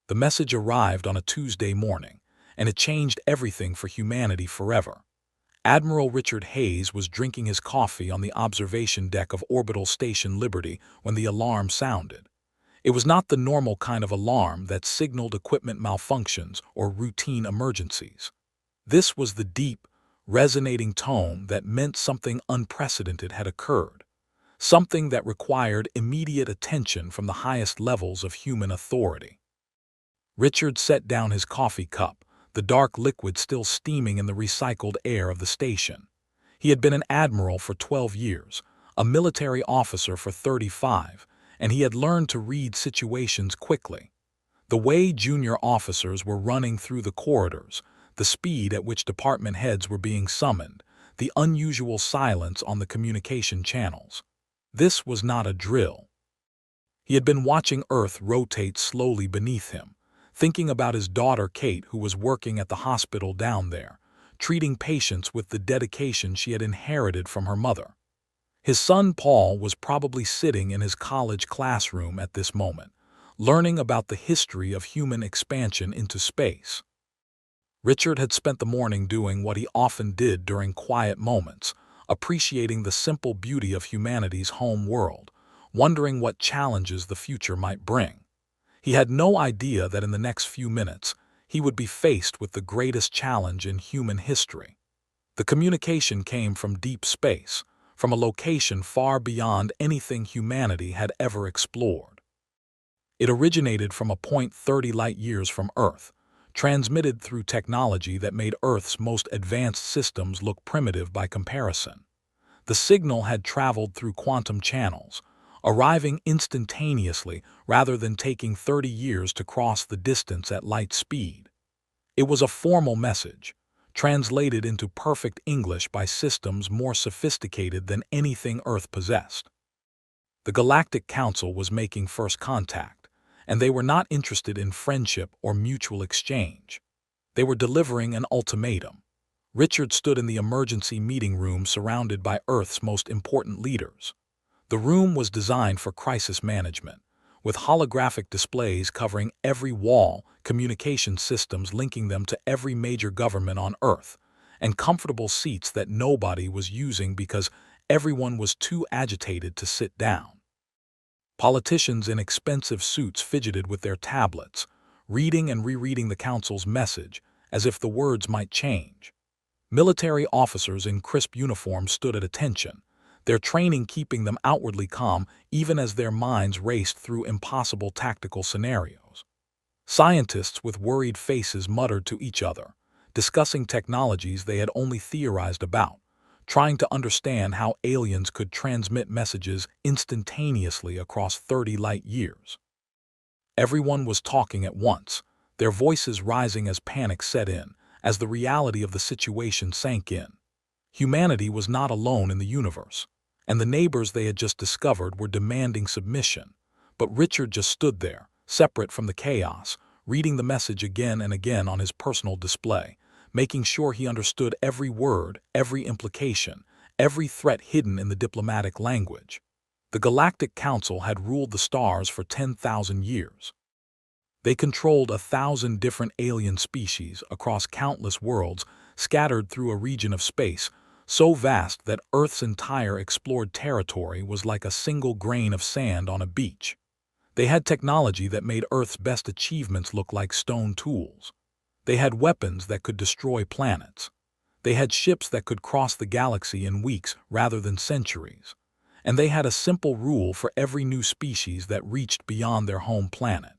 The message arrived on a Tuesday morning, and it changed everything for humanity forever. Admiral Richard Hayes was drinking his coffee on the observation deck of Orbital Station Liberty when the alarm sounded. It was not the normal kind of alarm that signaled equipment malfunctions or routine emergencies. This was the deep, resonating tone that meant something unprecedented had occurred, something that required immediate attention from the highest levels of human authority. Richard set down his coffee cup, the dark liquid still steaming in the recycled air of the station. He had been an admiral for 12 years, a military officer for 35, and he had learned to read situations quickly. The way junior officers were running through the corridors, the speed at which department heads were being summoned, the unusual silence on the communication channels. This was not a drill. He had been watching Earth rotate slowly beneath him, thinking about his daughter Kate, who was working at the hospital down there, treating patients with the dedication she had inherited from her mother. His son Paul was probably sitting in his college classroom at this moment, learning about the history of human expansion into space. Richard had spent the morning doing what he often did during quiet moments, appreciating the simple beauty of humanity's home world, wondering what challenges the future might bring. He had no idea that in the next few minutes, he would be faced with the greatest challenge in human history. The communication came from deep space, from a location far beyond anything humanity had ever explored. It originated from a point 30 light-years from Earth, transmitted through technology that made Earth's most advanced systems look primitive by comparison. The signal had traveled through quantum channels, arriving instantaneously rather than taking 30 years to cross the distance at light speed. It was a formal message, translated into perfect English by systems more sophisticated than anything Earth possessed. The Galactic Council was making first contact, and they were not interested in friendship or mutual exchange. They were delivering an ultimatum. Richard stood in the emergency meeting room surrounded by Earth's most important leaders. The room was designed for crisis management, with holographic displays covering every wall, communication systems linking them to every major government on Earth, and comfortable seats that nobody was using because everyone was too agitated to sit down. Politicians in expensive suits fidgeted with their tablets, reading and rereading the council's message as if the words might change. Military officers in crisp uniforms stood at attention, their training keeping them outwardly calm even as their minds raced through impossible tactical scenarios. Scientists with worried faces muttered to each other, discussing technologies they had only theorized about, trying to understand how aliens could transmit messages instantaneously across 30 light-years. Everyone was talking at once, their voices rising as panic set in, as the reality of the situation sank in. Humanity was not alone in the universe, and the neighbors they had just discovered were demanding submission. But Richard just stood there, separate from the chaos, reading the message again and again on his personal display, making sure he understood every word, every implication, every threat hidden in the diplomatic language. The Galactic Council had ruled the stars for 10,000 years. They controlled 1,000 different alien species across countless worlds scattered through a region of space so vast that Earth's entire explored territory was like a single grain of sand on a beach. They had technology that made Earth's best achievements look like stone tools. They had weapons that could destroy planets. They had ships that could cross the galaxy in weeks rather than centuries. And they had a simple rule for every new species that reached beyond their home planet.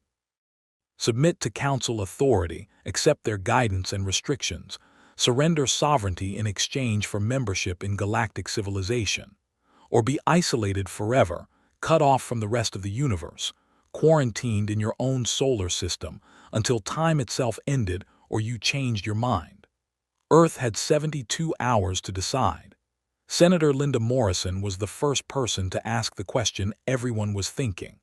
Submit to Council authority, accept their guidance and restrictions, surrender sovereignty in exchange for membership in galactic civilization, or be isolated forever, cut off from the rest of the universe, quarantined in your own solar system until time itself ended or you changed your mind. Earth had 72 hours to decide. Senator Linda Morrison was the first person to ask the question everyone was thinking.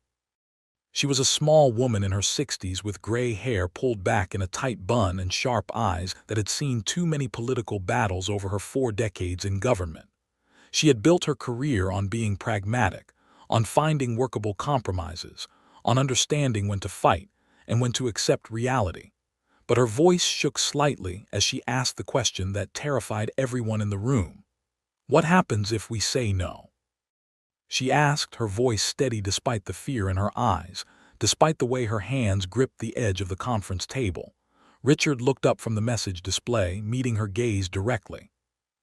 She was a small woman in her 60s with gray hair pulled back in a tight bun and sharp eyes that had seen too many political battles over her 4 decades in government. She had built her career on being pragmatic, on finding workable compromises, on understanding when to fight, and when to accept reality. But her voice shook slightly as she asked the question that terrified everyone in the room. What happens if we say no? She asked, her voice steady despite the fear in her eyes, despite the way her hands gripped the edge of the conference table. Richard looked up from the message display, meeting her gaze directly.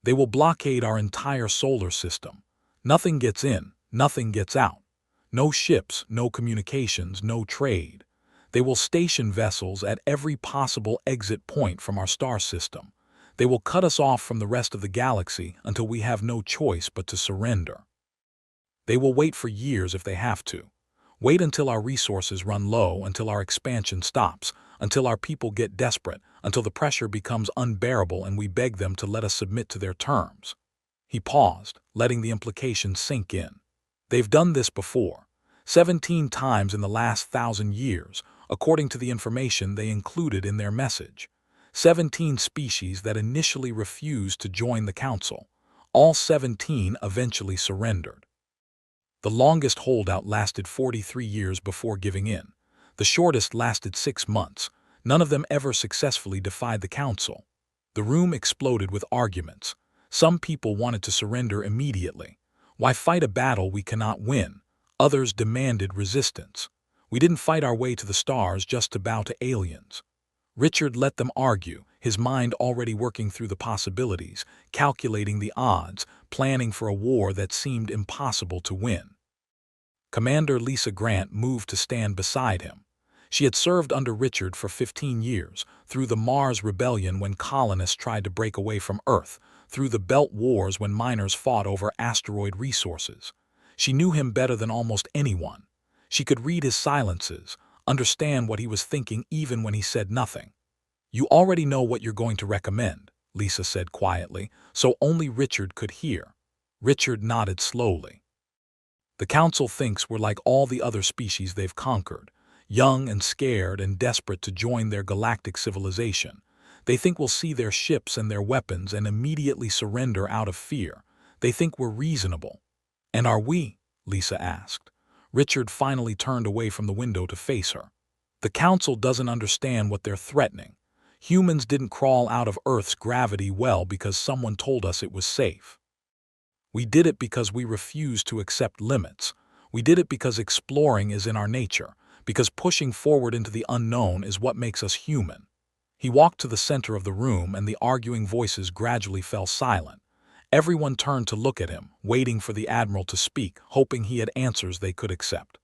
They will blockade our entire solar system. Nothing gets in, nothing gets out. No ships, no communications, no trade. They will station vessels at every possible exit point from our star system. They will cut us off from the rest of the galaxy until we have no choice but to surrender. They will wait for years if they have to. Wait until our resources run low, until our expansion stops, until our people get desperate, until the pressure becomes unbearable and we beg them to let us submit to their terms. He paused, letting the implication sink in. They've done this before, 17 times in the last 1,000 years, according to the information they included in their message. 17 species that initially refused to join the council. All 17 eventually surrendered. The longest holdout lasted 43 years before giving in. The shortest lasted 6 months. None of them ever successfully defied the council. The room exploded with arguments. Some people wanted to surrender immediately. Why fight a battle we cannot win? Others demanded resistance. We didn't fight our way to the stars just to bow to aliens. Richard let them argue, his mind already working through the possibilities, calculating the odds, planning for a war that seemed impossible to win. Commander Lisa Grant moved to stand beside him. She had served under Richard for 15 years, through the Mars Rebellion when colonists tried to break away from Earth, through the Belt Wars when miners fought over asteroid resources. She knew him better than almost anyone. She could read his silences, understand what he was thinking even when he said nothing. You already know what you're going to recommend, Lisa said quietly, so only Richard could hear. Richard nodded slowly. The council thinks we're like all the other species they've conquered, young and scared and desperate to join their galactic civilization. They think we'll see their ships and their weapons and immediately surrender out of fear. They think we're reasonable. And are we? Lisa asked. Richard finally turned away from the window to face her. The council doesn't understand what they're threatening. Humans didn't crawl out of Earth's gravity well because someone told us it was safe. We did it because we refused to accept limits. We did it because exploring is in our nature, because pushing forward into the unknown is what makes us human. He walked to the center of the room and the arguing voices gradually fell silent. Everyone turned to look at him, waiting for the Admiral to speak, hoping he had answers they could accept.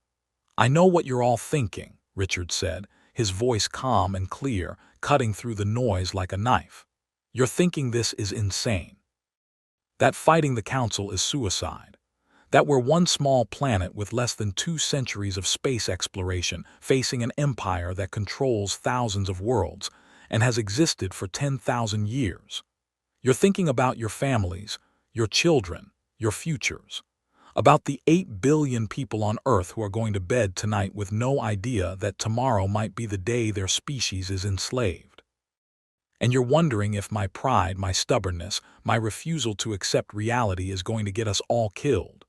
I know what you're all thinking, Richard said, his voice calm and clear, cutting through the noise like a knife. You're thinking this is insane. That fighting the council is suicide. That we're one small planet with less than 2 centuries of space exploration facing an empire that controls thousands of worlds and has existed for 10,000 years. You're thinking about your families, your children, your futures. About the 8 billion people on Earth who are going to bed tonight with no idea that tomorrow might be the day their species is enslaved. And you're wondering if my pride, my stubbornness, my refusal to accept reality is going to get us all killed.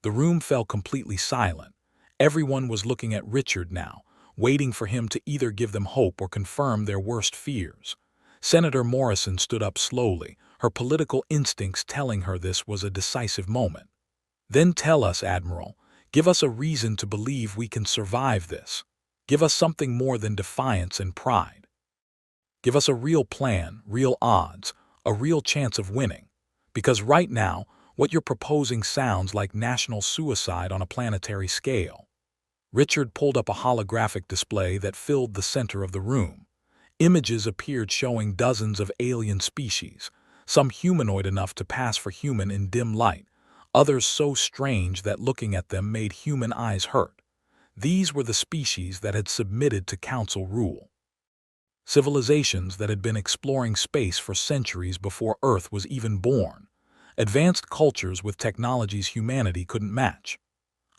The room fell completely silent. Everyone was looking at Richard now, waiting for him to either give them hope or confirm their worst fears. Senator Morrison stood up slowly, her political instincts telling her this was a decisive moment. Then tell us, Admiral, give us a reason to believe we can survive this. Give us something more than defiance and pride. Give us a real plan, real odds, a real chance of winning. Because right now, what you're proposing sounds like national suicide on a planetary scale. Richard pulled up a holographic display that filled the center of the room. Images appeared showing dozens of alien species, some humanoid enough to pass for human in dim light, others so strange that looking at them made human eyes hurt. These were the species that had submitted to council rule. Civilizations that had been exploring space for centuries before Earth was even born. Advanced cultures with technologies humanity couldn't match.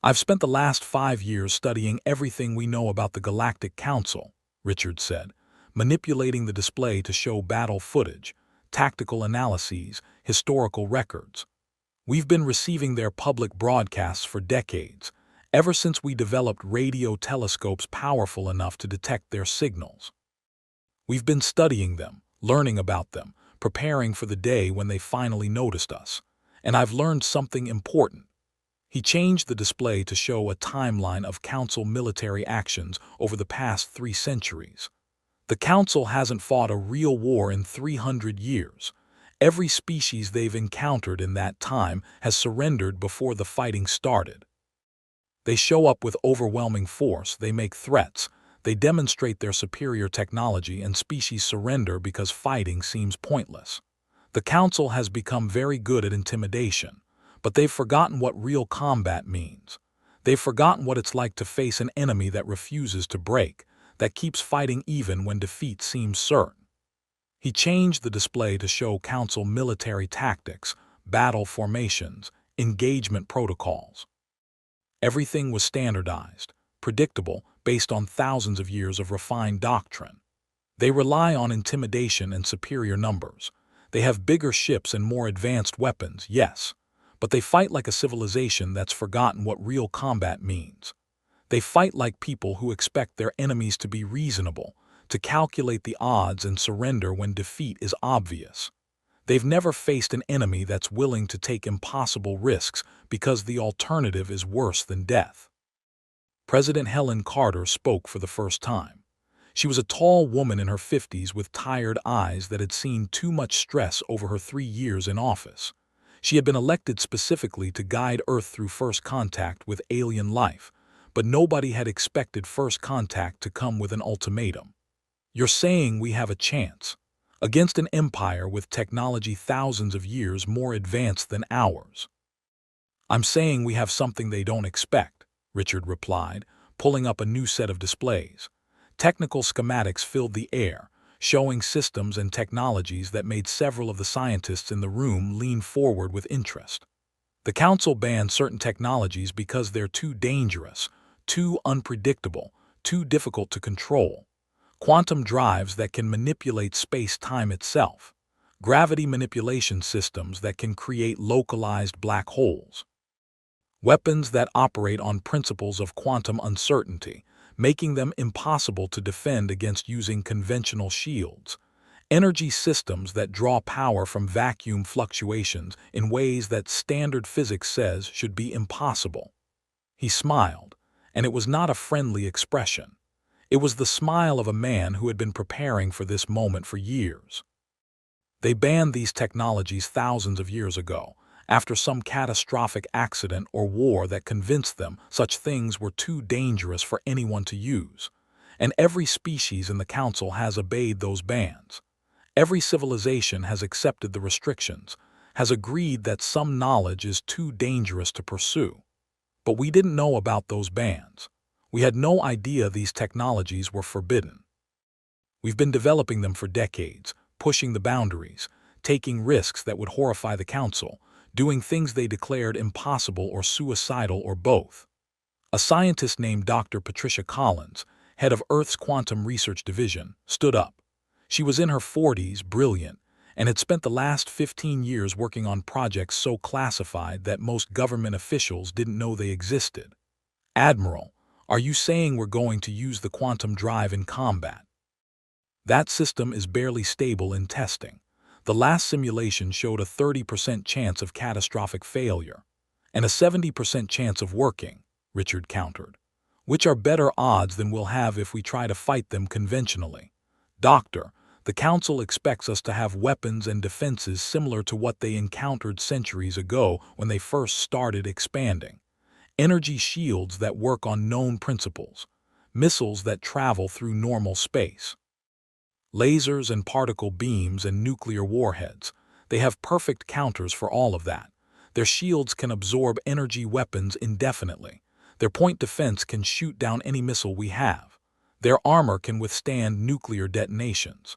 I've spent the last 5 years studying everything we know about the Galactic Council, Richard said, manipulating the display to show battle footage, tactical analyses, historical records. We've been receiving their public broadcasts for decades. ever since we developed radio telescopes powerful enough to detect their signals. We've been studying them, learning about them, preparing for the day when they finally noticed us. And I've learned something important. He changed the display to show a timeline of Council military actions over the past 3 centuries. The Council hasn't fought a real war in 300 years. Every species they've encountered in that time has surrendered before the fighting started. They show up with overwhelming force, they make threats, they demonstrate their superior technology, and species surrender because fighting seems pointless. The Council has become very good at intimidation, but they've forgotten what real combat means. They've forgotten what it's like to face an enemy that refuses to break, that keeps fighting even when defeat seems certain. He changed the display to show Council military tactics, battle formations, engagement protocols. Everything was standardized, predictable, based on thousands of years of refined doctrine. They rely on intimidation and superior numbers. They have bigger ships and more advanced weapons, yes, but they fight like a civilization that's forgotten what real combat means. They fight like people who expect their enemies to be reasonable, to calculate the odds and surrender when defeat is obvious. They've never faced an enemy that's willing to take impossible risks because the alternative is worse than death. President Helen Carter spoke for the first time. She was a tall woman in her 50s with tired eyes that had seen too much stress over her 3 years in office. She had been elected specifically to guide Earth through first contact with alien life, but nobody had expected first contact to come with an ultimatum. You're saying we have a chance against an empire with technology thousands of years more advanced than ours. I'm saying we have something they don't expect, Richard replied, pulling up a new set of displays. Technical schematics filled the air, showing systems and technologies that made several of the scientists in the room lean forward with interest. The Council banned certain technologies because they're too dangerous, too unpredictable, too difficult to control. Quantum drives that can manipulate space-time itself, gravity manipulation systems that can create localized black holes, weapons that operate on principles of quantum uncertainty, making them impossible to defend against using conventional shields, energy systems that draw power from vacuum fluctuations in ways that standard physics says should be impossible. He smiled, and it was not a friendly expression. It was the smile of a man who had been preparing for this moment for years. They banned these technologies thousands of years ago, after some catastrophic accident or war that convinced them such things were too dangerous for anyone to use. And every species in the Council has obeyed those bans. Every civilization has accepted the restrictions, has agreed that some knowledge is too dangerous to pursue. But we didn't know about those bans. We had no idea these technologies were forbidden. We've been developing them for decades, pushing the boundaries, taking risks that would horrify the Council, doing things they declared impossible or suicidal or both. A scientist named Dr. Patricia Collins, head of Earth's Quantum Research Division, stood up. She was in her 40s, brilliant, and had spent the last 15 years working on projects so classified that most government officials didn't know they existed. Admiral, are you saying we're going to use the quantum drive in combat? That system is barely stable in testing. The last simulation showed a 30% chance of catastrophic failure and a 70% chance of working, Richard countered, which are better odds than we'll have if we try to fight them conventionally. Doctor, the Council expects us to have weapons and defenses similar to what they encountered centuries ago when they first started expanding. Energy shields that work on known principles, missiles that travel through normal space, lasers and particle beams and nuclear warheads. They have perfect counters for all of that. Their shields can absorb energy weapons indefinitely. Their point defense can shoot down any missile we have. Their armor can withstand nuclear detonations.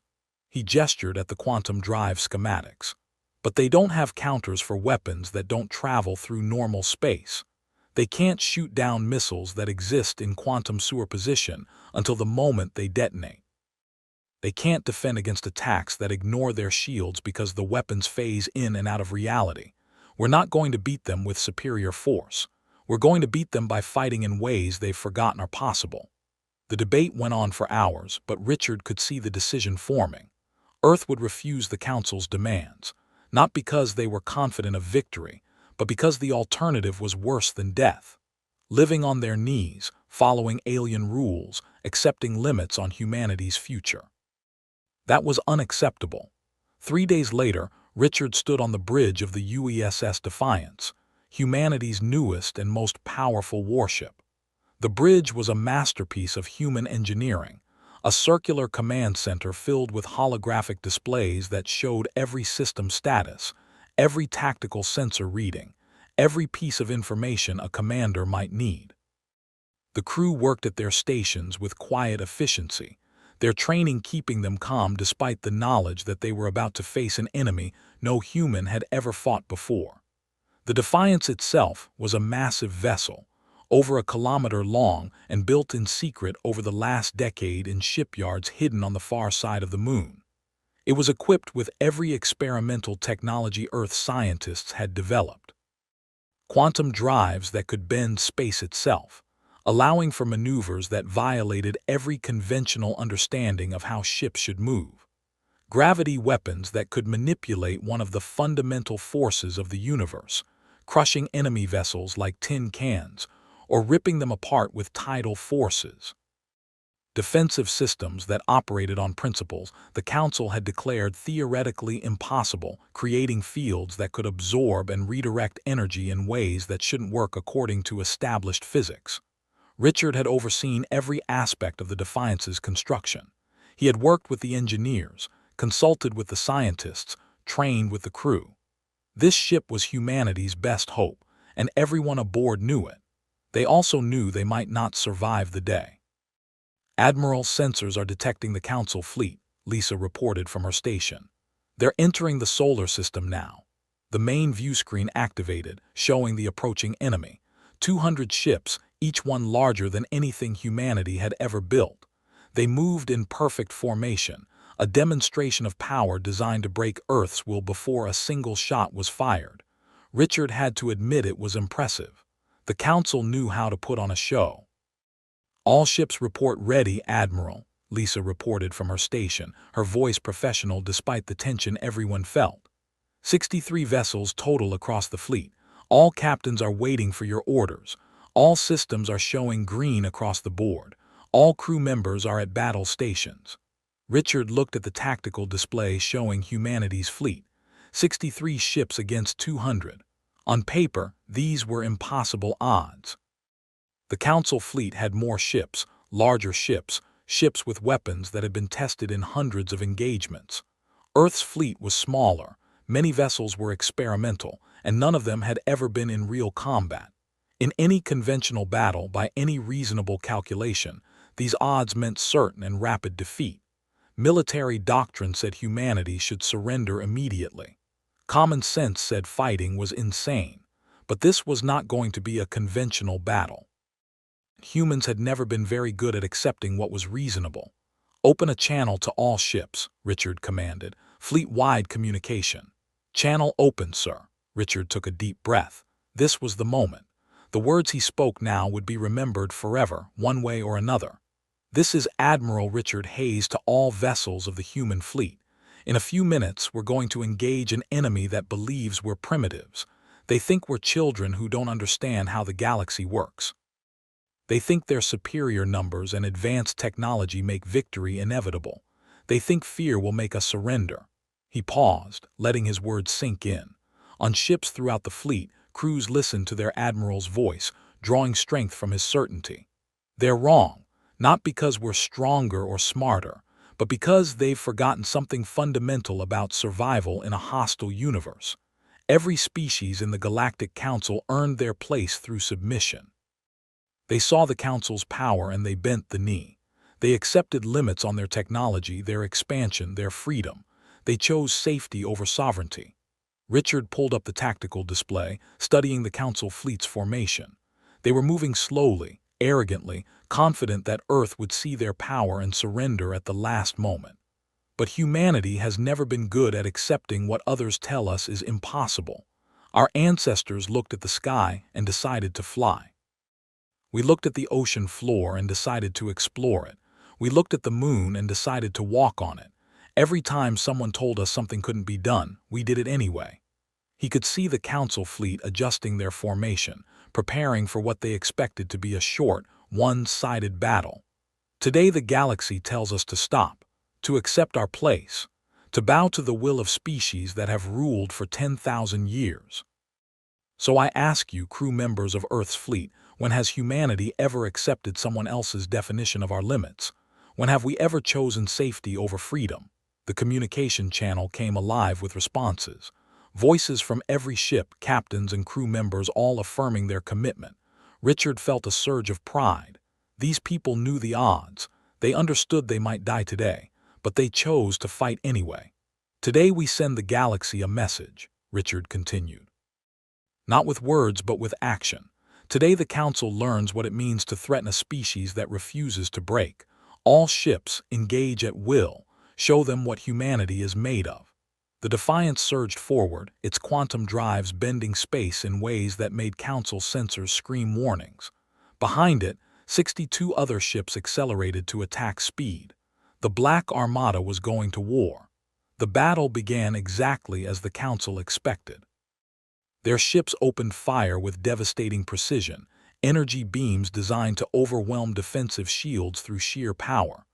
He gestured at the quantum drive schematics. But they don't have counters for weapons that don't travel through normal space. They can't shoot down missiles that exist in quantum superposition until the moment they detonate. They can't defend against attacks that ignore their shields because the weapons phase in and out of reality. We're not going to beat them with superior force. We're going to beat them by fighting in ways they've forgotten are possible. The debate went on for hours, but Richard could see the decision forming. Earth would refuse the Council's demands, not because they were confident of victory, but because the alternative was worse than death. Living on their knees, following alien rules, accepting limits on humanity's future. That was unacceptable. 3 days later, Richard stood on the bridge of the UESS Defiance, humanity's newest and most powerful warship. The bridge was a masterpiece of human engineering, a circular command center filled with holographic displays that showed every system status, every tactical sensor reading, every piece of information a commander might need. The crew worked at their stations with quiet efficiency, their training keeping them calm despite the knowledge that they were about to face an enemy no human had ever fought before. The Defiance itself was a massive vessel, over a kilometer long and built in secret over the last decade in shipyards hidden on the far side of the moon. It was equipped with every experimental technology Earth scientists had developed. Quantum drives that could bend space itself, allowing for maneuvers that violated every conventional understanding of how ships should move. Gravity weapons that could manipulate one of the fundamental forces of the universe, crushing enemy vessels like tin cans, or ripping them apart with tidal forces. Defensive systems that operated on principles the Council had declared theoretically impossible, creating fields that could absorb and redirect energy in ways that shouldn't work according to established physics. Richard had overseen every aspect of the Defiance's construction. He had worked with the engineers, consulted with the scientists, trained with the crew. This ship was humanity's best hope, and everyone aboard knew it. They also knew they might not survive the day. Admiral, sensors are detecting the Council fleet, Lisa reported from her station. They're entering the solar system now. The main view screen activated, showing the approaching enemy. 200 ships, each one larger than anything humanity had ever built. They moved in perfect formation, a demonstration of power designed to break Earth's will before a single shot was fired. Richard had to admit it was impressive. The Council knew how to put on a show. All ships report ready, Admiral, Lisa reported from her station, her voice professional despite the tension everyone felt. 63 vessels total across the fleet. All captains are waiting for your orders. All systems are showing green across the board. All crew members are at battle stations. Richard looked at the tactical display showing humanity's fleet. 63 ships against 200. On paper, these were impossible odds. The Council fleet had more ships, larger ships, ships with weapons that had been tested in hundreds of engagements. Earth's fleet was smaller, many vessels were experimental, and none of them had ever been in real combat. In any conventional battle, by any reasonable calculation, these odds meant certain and rapid defeat. Military doctrine said humanity should surrender immediately. Common sense said fighting was insane, but this was not going to be a conventional battle. Humans had never been very good at accepting what was reasonable. Open a channel to all ships, Richard commanded. Fleet-wide communication. Channel open, sir. Richard took a deep breath. This was the moment. The words he spoke now would be remembered forever, one way or another. This is Admiral Richard Hayes to all vessels of the human fleet. In a few minutes, we're going to engage an enemy that believes we're primitives. They think we're children who don't understand how the galaxy works. They think their superior numbers and advanced technology make victory inevitable. They think fear will make us surrender. He paused, letting his words sink in. On ships throughout the fleet, crews listened to their admiral's voice, drawing strength from his certainty. They're wrong, not because we're stronger or smarter, but because they've forgotten something fundamental about survival in a hostile universe. Every species in the Galactic Council earned their place through submission. They saw the Council's power and they bent the knee. They accepted limits on their technology, their expansion, their freedom. They chose safety over sovereignty. Richard pulled up the tactical display, studying the Council fleet's formation. They were moving slowly, arrogantly, confident that Earth would see their power and surrender at the last moment. But humanity has never been good at accepting what others tell us is impossible. Our ancestors looked at the sky and decided to fly. We looked at the ocean floor and decided to explore it. We looked at the moon and decided to walk on it. Every time someone told us something couldn't be done, we did it anyway. He could see the council fleet adjusting their formation, preparing for what they expected to be a short, one-sided battle. Today the galaxy tells us to stop, to accept our place, to bow to the will of species that have ruled for 10,000 years. So I ask you, crew members of Earth's fleet, when has humanity ever accepted someone else's definition of our limits? When have we ever chosen safety over freedom? The communication channel came alive with responses. Voices from every ship, captains and crew members all affirming their commitment. Richard felt a surge of pride. These people knew the odds. They understood they might die today, but they chose to fight anyway. Today we send the galaxy a message, Richard continued. Not with words, but with action. Today the Council learns what it means to threaten a species that refuses to break. All ships engage at will, show them what humanity is made of. The Defiance surged forward, its quantum drives bending space in ways that made Council sensors scream warnings. Behind it, 62 other ships accelerated to attack speed. The Black Armada was going to war. The battle began exactly as the Council expected. Their ships opened fire with devastating precision, energy beams designed to overwhelm defensive shields through sheer power,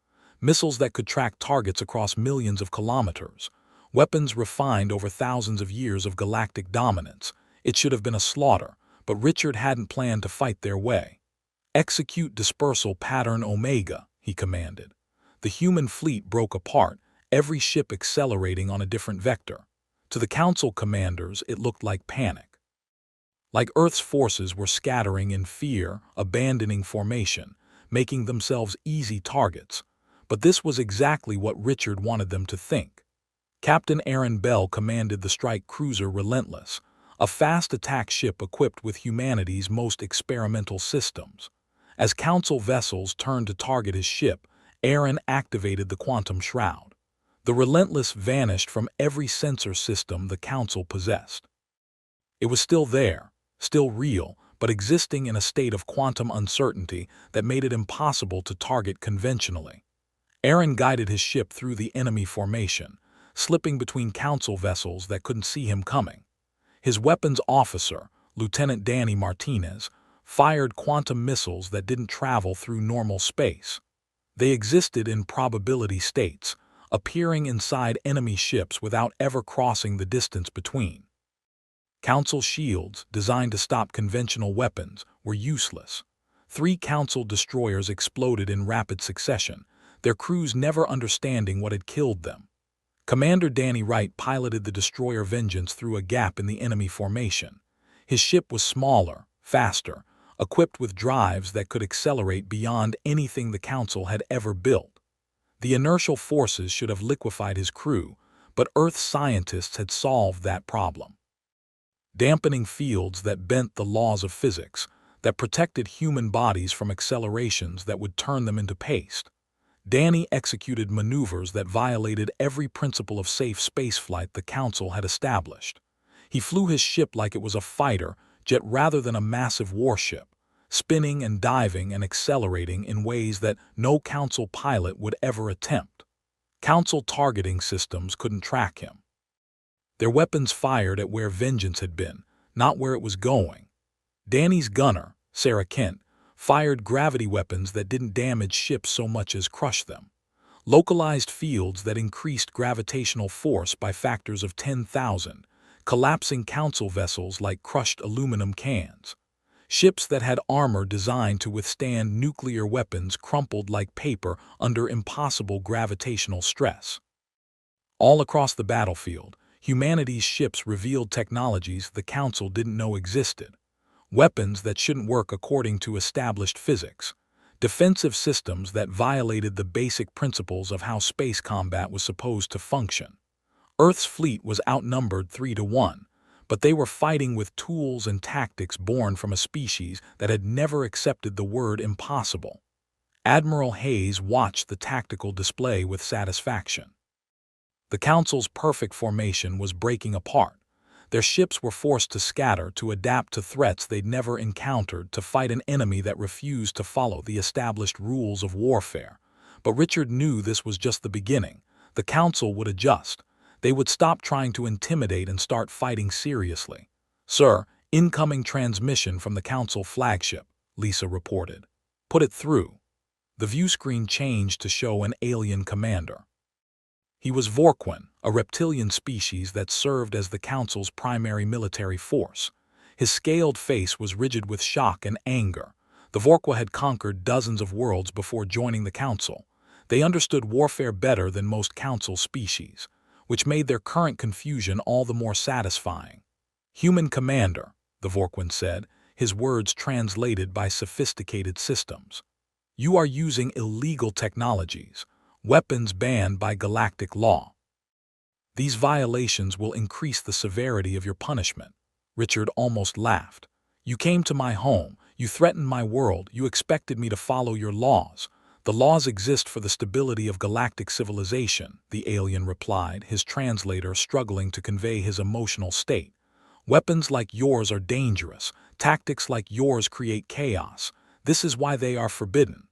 missiles that could track targets across millions of kilometers, weapons refined over thousands of years of galactic dominance. It should have been a slaughter, but Richard hadn't planned to fight their way. Execute dispersal pattern Omega, he commanded. The human fleet broke apart, every ship accelerating on a different vector. To the Council commanders, it looked like panic. Like Earth's forces were scattering in fear, abandoning formation, making themselves easy targets. But this was exactly what Richard wanted them to think. Captain Aaron Bell commanded the strike cruiser Relentless, a fast attack ship equipped with humanity's most experimental systems. As Council vessels turned to target his ship, Aaron activated the quantum shroud. The Relentless vanished from every sensor system the Council possessed. It was still there, still real, but existing in a state of quantum uncertainty that made it impossible to target conventionally. Aaron guided his ship through the enemy formation, slipping between Council vessels that couldn't see him coming. His weapons officer, Lieutenant Danny Martinez, fired quantum missiles that didn't travel through normal space. They existed in probability states, appearing inside enemy ships without ever crossing the distance between. Council shields, designed to stop conventional weapons, were useless. 3 Council destroyers exploded in rapid succession, their crews never understanding what had killed them. Commander Danny Wright piloted the destroyer Vengeance through a gap in the enemy formation. His ship was smaller, faster, equipped with drives that could accelerate beyond anything the Council had ever built. The inertial forces should have liquefied his crew, but Earth's scientists had solved that problem. Dampening fields that bent the laws of physics, that protected human bodies from accelerations that would turn them into paste. Danny executed maneuvers that violated every principle of safe spaceflight the Council had established. He flew his ship like it was a fighter jet rather than a massive warship, spinning and diving and accelerating in ways that no Council pilot would ever attempt. Council targeting systems couldn't track him. Their weapons fired at where Vengeance had been, not where it was going. Danny's gunner, Sarah Kent, fired gravity weapons that didn't damage ships so much as crush them. Localized fields that increased gravitational force by factors of 10,000, collapsing Council vessels like crushed aluminum cans. Ships that had armor designed to withstand nuclear weapons crumpled like paper under impossible gravitational stress. All across the battlefield, humanity's ships revealed technologies the Council didn't know existed. Weapons that shouldn't work according to established physics. Defensive systems that violated the basic principles of how space combat was supposed to function. Earth's fleet was outnumbered 3-1, but they were fighting with tools and tactics born from a species that had never accepted the word impossible. Admiral Hayes watched the tactical display with satisfaction. The Council's perfect formation was breaking apart. Their ships were forced to scatter, to adapt to threats they'd never encountered, to fight an enemy that refused to follow the established rules of warfare. But Richard knew this was just the beginning. The Council would adjust. They would stop trying to intimidate and start fighting seriously. "Sir, incoming transmission from the Council flagship," Lisa reported. "Put it through." The view screen changed to show an alien commander. He was Vorquin, a reptilian species that served as the Council's primary military force. His scaled face was rigid with shock and anger. The Vorqua had conquered dozens of worlds before joining the Council. They understood warfare better than most Council species, which made their current confusion all the more satisfying. "Human commander," the Vorquin said, his words translated by sophisticated systems. "You are using illegal technologies, weapons banned by galactic law. These violations will increase the severity of your punishment." Richard almost laughed. "You came to my home, you threatened my world, you expected me to follow your laws. The laws exist for the stability of galactic civilization," the alien replied, his translator struggling to convey his emotional state. "Weapons like yours are dangerous. Tactics like yours create chaos. This is why they are forbidden."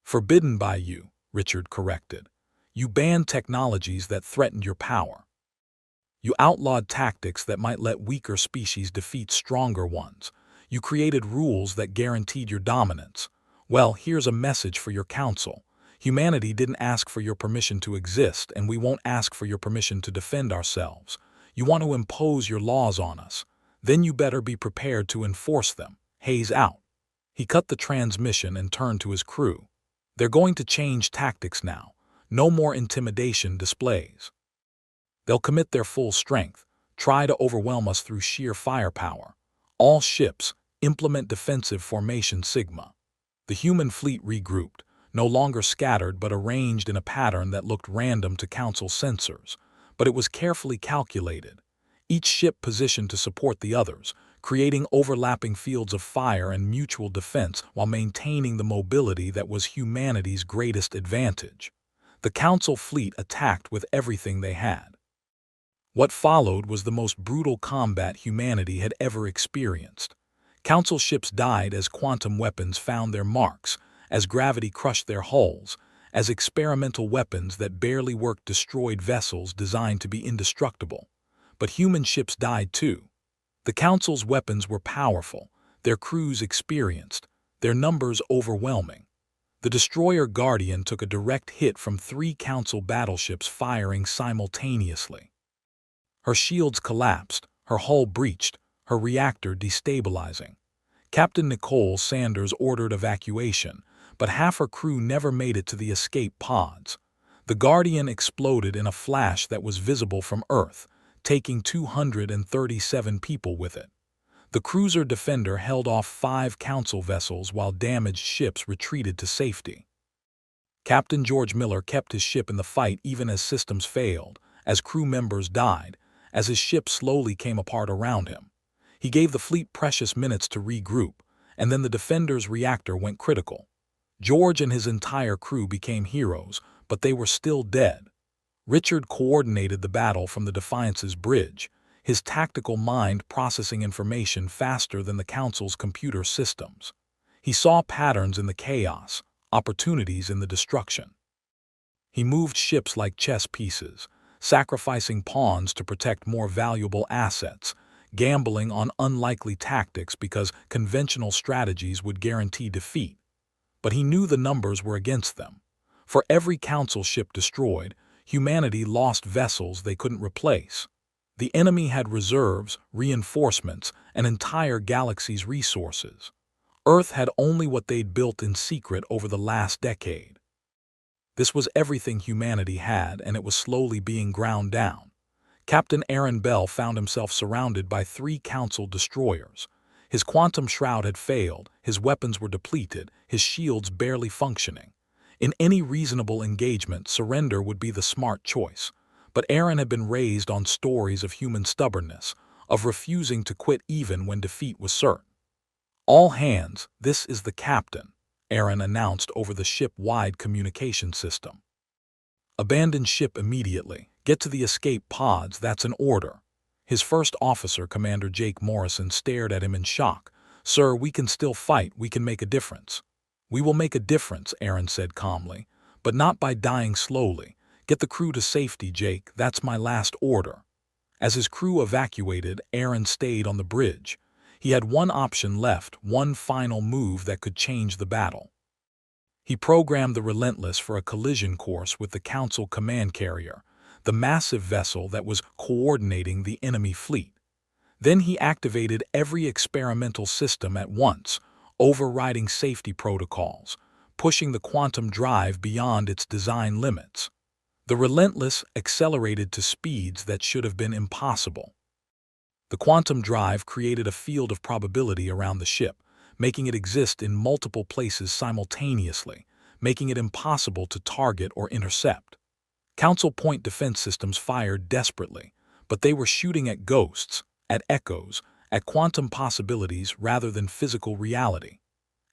"Forbidden by you," Richard corrected. "You banned technologies that threatened your power. You outlawed tactics that might let weaker species defeat stronger ones. You created rules that guaranteed your dominance. Well, here's a message for your Council. Humanity didn't ask for your permission to exist, and we won't ask for your permission to defend ourselves. You want to impose your laws on us. Then you better be prepared to enforce them. Hayes out." He cut the transmission and turned to his crew. "They're going to change tactics now. No more intimidation displays. They'll commit their full strength, try to overwhelm us through sheer firepower. All ships, implement defensive formation Sigma." The human fleet regrouped, no longer scattered but arranged in a pattern that looked random to Council sensors. But it was carefully calculated. Each ship positioned to support the others, creating overlapping fields of fire and mutual defense while maintaining the mobility that was humanity's greatest advantage. The Council fleet attacked with everything they had. What followed was the most brutal combat humanity had ever experienced. Council ships died as quantum weapons found their marks, as gravity crushed their hulls, as experimental weapons that barely worked destroyed vessels designed to be indestructible. But human ships died too. The Council's weapons were powerful, their crews experienced, their numbers overwhelming. The destroyer Guardian took a direct hit from 3 Council battleships firing simultaneously. Her shields collapsed, her hull breached, her reactor destabilizing. Captain Nicole Sanders ordered evacuation, but half her crew never made it to the escape pods. The Guardian exploded in a flash that was visible from Earth, taking 237 people with it. The cruiser Defender held off 5 Council vessels while damaged ships retreated to safety. Captain George Miller kept his ship in the fight even as systems failed, as crew members died, as his ship slowly came apart around him. He gave the fleet precious minutes to regroup, and then the Defender's reactor went critical. George and his entire crew became heroes, but they were still dead. Richard coordinated the battle from the Defiance's bridge, his tactical mind processing information faster than the Council's computer systems. He saw patterns in the chaos, opportunities in the destruction. He moved ships like chess pieces, sacrificing pawns to protect more valuable assets, gambling on unlikely tactics because conventional strategies would guarantee defeat. But he knew the numbers were against them. For every Council ship destroyed, humanity lost vessels they couldn't replace. The enemy had reserves, reinforcements, an entire galaxy's resources. Earth had only what they'd built in secret over the last decade. This was everything humanity had, and it was slowly being ground down. Captain Aaron Bell found himself surrounded by 3 Council destroyers. His quantum shroud had failed, his weapons were depleted, his shields barely functioning. In any reasonable engagement, surrender would be the smart choice. But Aaron had been raised on stories of human stubbornness, of refusing to quit even when defeat was certain. "All hands, this is the captain," Aaron announced over the ship-wide communication system. "Abandon ship immediately. Get to the escape pods, that's an order." His first officer, Commander Jake Morrison, stared at him in shock. "Sir, we can still fight. We can make a difference." "We will make a difference," Aaron said calmly, "but not by dying slowly. Get the crew to safety, Jake. That's my last order." As his crew evacuated, Aaron stayed on the bridge. He had one option left, one final move that could change the battle. He programmed the Relentless for a collision course with the Council command carrier, the massive vessel that was coordinating the enemy fleet. Then he activated every experimental system at once, overriding safety protocols, pushing the quantum drive beyond its design limits. The Relentless accelerated to speeds that should have been impossible. The quantum drive created a field of probability around the ship, making it exist in multiple places simultaneously, making it impossible to target or intercept. Council point defense systems fired desperately, but they were shooting at ghosts, at echoes, at quantum possibilities rather than physical reality.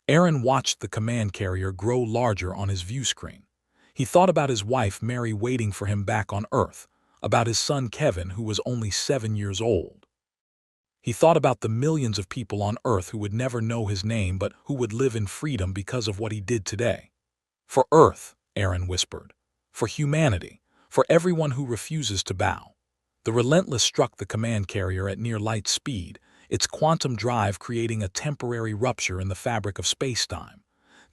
Aaron watched the command carrier grow larger on his view screen. He thought about his wife Mary waiting for him back on Earth, about his son Kevin who was only 7 years old. He thought about the millions of people on Earth who would never know his name but who would live in freedom because of what he did today. "For Earth," Aaron whispered. "For humanity. For everyone who refuses to bow." The Relentless struck the command carrier at near light speed, its quantum drive creating a temporary rupture in the fabric of spacetime.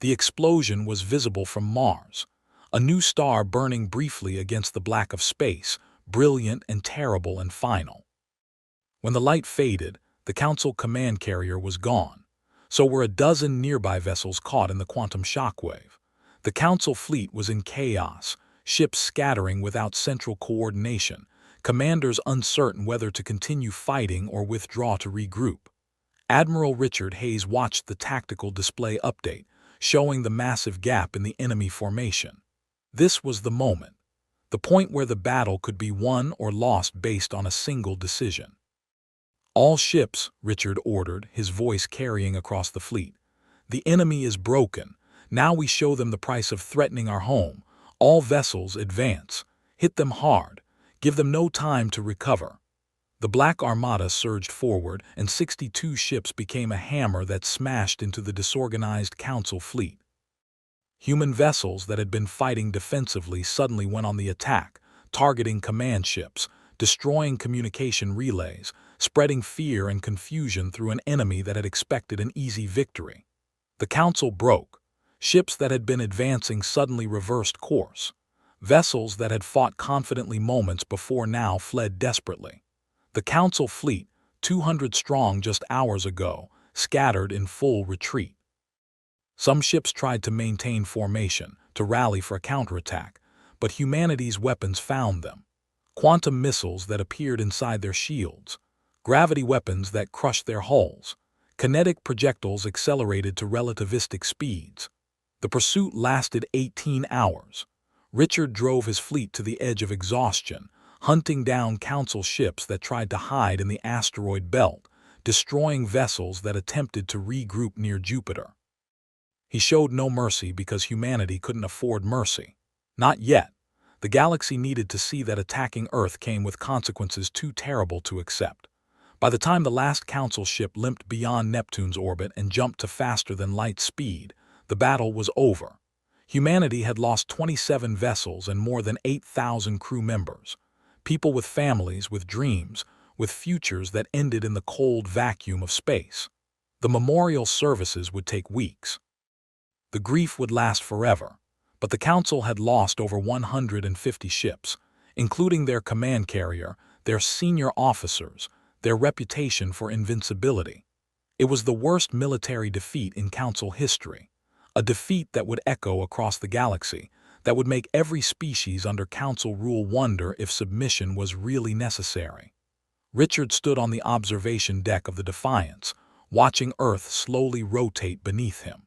The explosion was visible from Mars, a new star burning briefly against the black of space, brilliant and terrible and final. When the light faded, the Council command carrier was gone. So were a dozen nearby vessels caught in the quantum shockwave. The Council fleet was in chaos, ships scattering without central coordination, commanders uncertain whether to continue fighting or withdraw to regroup. Admiral Richard Hayes watched the tactical display update, showing the massive gap in the enemy formation. This was the moment, the point where the battle could be won or lost based on a single decision. "All ships," Richard ordered, his voice carrying across the fleet. "The enemy is broken. Now we show them the price of threatening our home. All vessels advance. Hit them hard. Give them no time to recover." The Black Armada surged forward, and 62 ships became a hammer that smashed into the disorganized Council fleet. Human vessels that had been fighting defensively suddenly went on the attack, targeting command ships, destroying communication relays, spreading fear and confusion through an enemy that had expected an easy victory. The Council broke. Ships that had been advancing suddenly reversed course. Vessels that had fought confidently moments before now fled desperately. The Council fleet, 200 strong just hours ago, scattered in full retreat. Some ships tried to maintain formation, to rally for a counterattack, but humanity's weapons found them. Quantum missiles that appeared inside their shields, gravity weapons that crushed their hulls, kinetic projectiles accelerated to relativistic speeds. The pursuit lasted 18 hours. Richard drove his fleet to the edge of exhaustion, hunting down Council ships that tried to hide in the asteroid belt, destroying vessels that attempted to regroup near Jupiter. He showed no mercy because humanity couldn't afford mercy. Not yet. The galaxy needed to see that attacking Earth came with consequences too terrible to accept. By the time the last Council ship limped beyond Neptune's orbit and jumped to faster-than-light speed, the battle was over. Humanity had lost 27 vessels and more than 8,000 crew members. People with families, with dreams, with futures that ended in the cold vacuum of space. The memorial services would take weeks. The grief would last forever, but the Council had lost over 150 ships, including their command carrier, their senior officers, their reputation for invincibility. It was the worst military defeat in Council history, a defeat that would echo across the galaxy, that would make every species under Council rule wonder if submission was really necessary. Richard stood on the observation deck of the Defiance, watching Earth slowly rotate beneath him.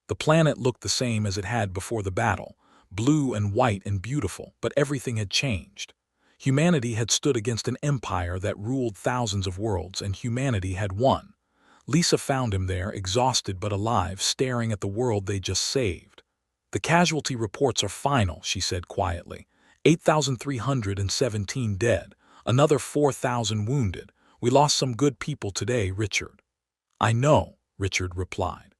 The planet looked the same as it had before the battle, blue and white and beautiful, but everything had changed. Humanity had stood against an empire that ruled thousands of worlds, and humanity had won. Lisa found him there, exhausted but alive, staring at the world they just saved. "The casualty reports are final," she said quietly. 8,317 dead, Another 4,000 wounded. We lost some good people today, Richard. I know, Richard replied.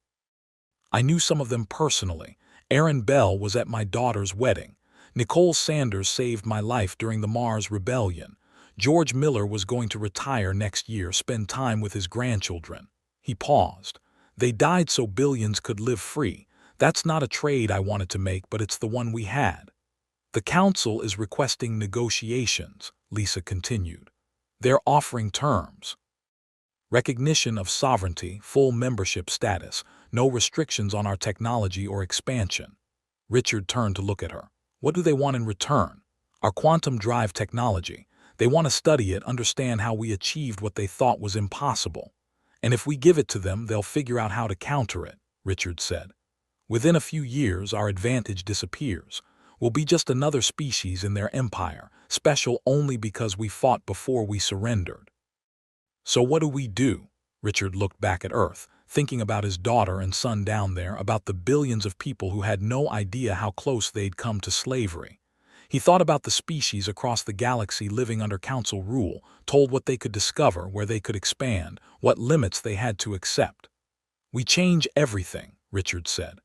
I knew some of them personally. Aaron Bell was at my daughter's wedding. Nicole Sanders saved my life during the Mars Rebellion. George Miller was going to retire next year, spend time with his grandchildren. He paused. They died so billions could live free. That's not a trade I wanted to make, but it's the one we had. The council is requesting negotiations, Lisa continued. They're offering terms. Recognition of sovereignty, full membership status, no restrictions on our technology or expansion. Richard turned to look at her. What do they want in return? Our quantum drive technology. They want to study it, understand how we achieved what they thought was impossible. And if we give it to them, they'll figure out how to counter it, Richard said. Within a few years, our advantage disappears. We'll be just another species in their empire, special only because we fought before we surrendered. So what do? Richard looked back at Earth, thinking about his daughter and son down there, about the billions of people who had no idea how close they'd come to slavery. He thought about the species across the galaxy living under council rule, told what they could discover, where they could expand, what limits they had to accept. We change everything, Richard said.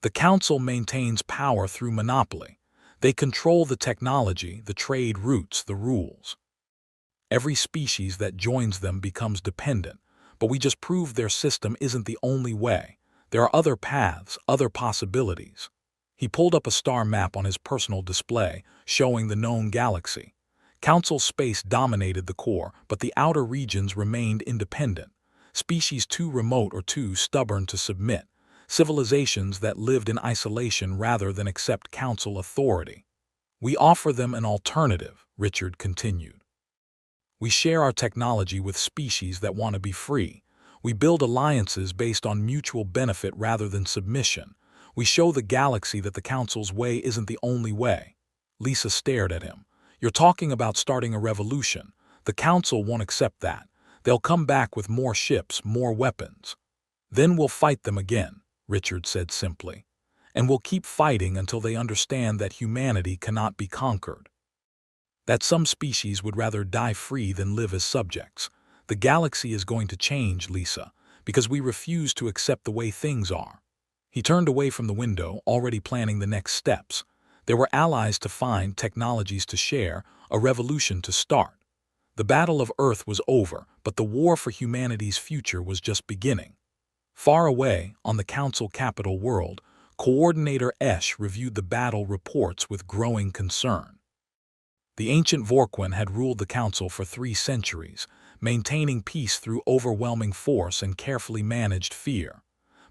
The council maintains power through monopoly. They control the technology, the trade routes, the rules. Every species that joins them becomes dependent, but we just proved their system isn't the only way. There are other paths, other possibilities. He pulled up a star map on his personal display, showing the known galaxy. Council space dominated the core, but the outer regions remained independent. Species too remote or too stubborn to submit. Civilizations that lived in isolation rather than accept council authority. We offer them an alternative, Richard continued. We share our technology with species that want to be free. We build alliances based on mutual benefit rather than submission. We show the galaxy that the Council's way isn't the only way. Lisa stared at him. You're talking about starting a revolution. The Council won't accept that. They'll come back with more ships, more weapons. Then we'll fight them again, Richard said simply. And we'll keep fighting until they understand that humanity cannot be conquered. That some species would rather die free than live as subjects. The galaxy is going to change, Lisa, because we refuse to accept the way things are. He turned away from the window, already planning the next steps. There were allies to find, technologies to share, a revolution to start. The Battle of Earth was over, but the war for humanity's future was just beginning. Far away, on the Council capital world, Coordinator Esh reviewed the battle reports with growing concern. The ancient Vorquin had ruled the Council for 3 centuries, maintaining peace through overwhelming force and carefully managed fear.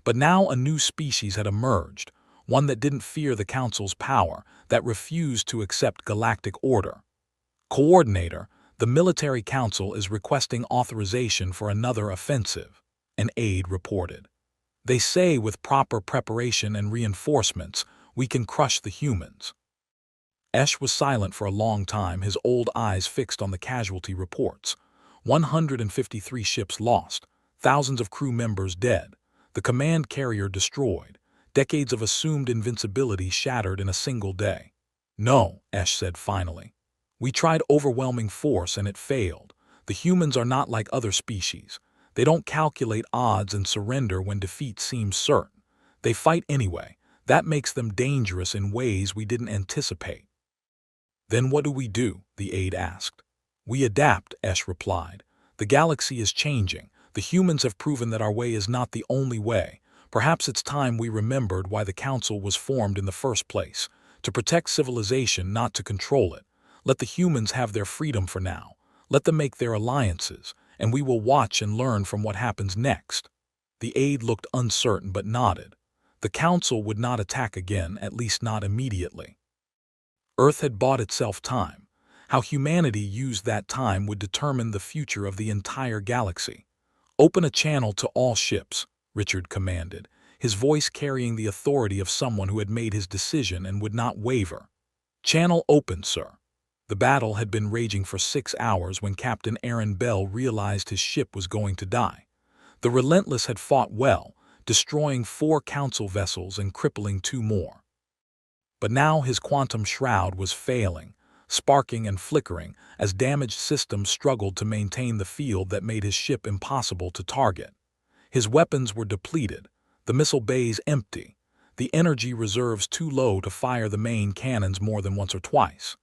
But now a new species had emerged, one that didn't fear the Council's power, that refused to accept galactic order. Coordinator, the Military Council is requesting authorization for another offensive, an aide reported. They say with proper preparation and reinforcements, we can crush the humans. Esh was silent for a long time, his old eyes fixed on the casualty reports. 153 ships lost, thousands of crew members dead, the command carrier destroyed, decades of assumed invincibility shattered in a single day. No, Esh said finally. We tried overwhelming force and it failed. The humans are not like other species. They don't calculate odds and surrender when defeat seems certain. They fight anyway. That makes them dangerous in ways we didn't anticipate. Then what do? The aide asked. We adapt, Esh replied. The galaxy is changing. The humans have proven that our way is not the only way. Perhaps it's time we remembered why the Council was formed in the first place. To protect civilization, not to control it. Let the humans have their freedom for now. Let them make their alliances, and we will watch and learn from what happens next. The aide looked uncertain but nodded. The Council would not attack again, at least not immediately. Earth had bought itself time. How humanity used that time would determine the future of the entire galaxy. Open a channel to all ships, Richard commanded, his voice carrying the authority of someone who had made his decision and would not waver. Channel open, sir. The battle had been raging for 6 hours when Captain Aaron Bell realized his ship was going to die. The Relentless had fought well, destroying 4 Council vessels and crippling 2 more. But now his quantum shroud was failing. sparking and flickering as damaged systems struggled to maintain the field that made his ship impossible to target. His weapons were depleted, the missile bays empty, the energy reserves too low to fire the main cannons more than once or twice.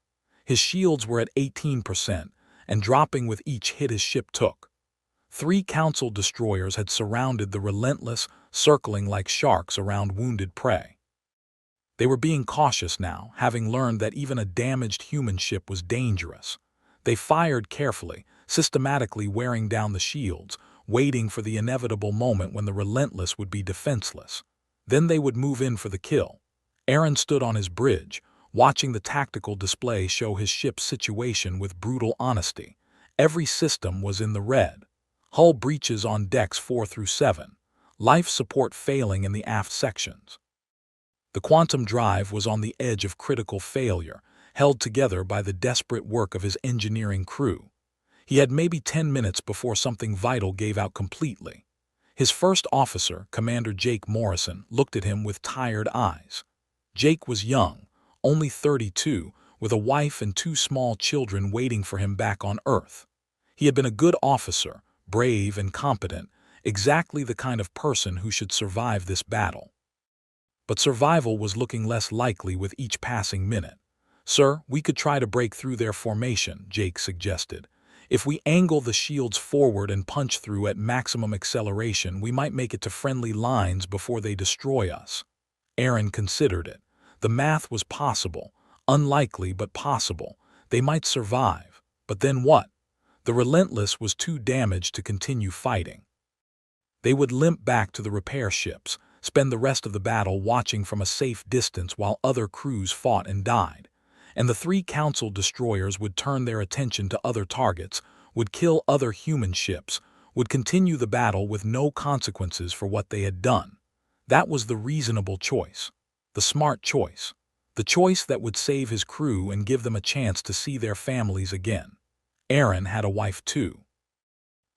His shields were at 18% and dropping with each hit his ship took. 3 Council destroyers had surrounded the Relentless, circling like sharks around wounded prey. They were being cautious now, having learned that even a damaged human ship was dangerous. They fired carefully, systematically wearing down the shields, waiting for the inevitable moment when the Relentless would be defenseless. Then they would move in for the kill. Aaron stood on his bridge, watching the tactical display show his ship's situation with brutal honesty. Every system was in the red. Hull breaches on decks 4 through 7. Life support failing in the aft sections. The quantum drive was on the edge of critical failure, held together by the desperate work of his engineering crew. He had maybe 10 minutes before something vital gave out completely. His first officer, Commander Jake Morrison, looked at him with tired eyes. Jake was young, only 32, with a wife and 2 small children waiting for him back on Earth. He had been a good officer, brave and competent, exactly the kind of person who should survive this battle. But survival was looking less likely with each passing minute. "Sir, we could try to break through their formation," Jake suggested. "If we angle the shields forward and punch through at maximum acceleration, we might make it to friendly lines before they destroy us." Aaron considered it. The math was possible, unlikely but possible. They might survive. But then what? The Relentless was too damaged to continue fighting. They would limp back to the repair ships, spend the rest of the battle watching from a safe distance while other crews fought and died. And the 3 Council destroyers would turn their attention to other targets, would kill other human ships, would continue the battle with no consequences for what they had done. That was the reasonable choice, the smart choice, the choice that would save his crew and give them a chance to see their families again. Aaron had a wife too.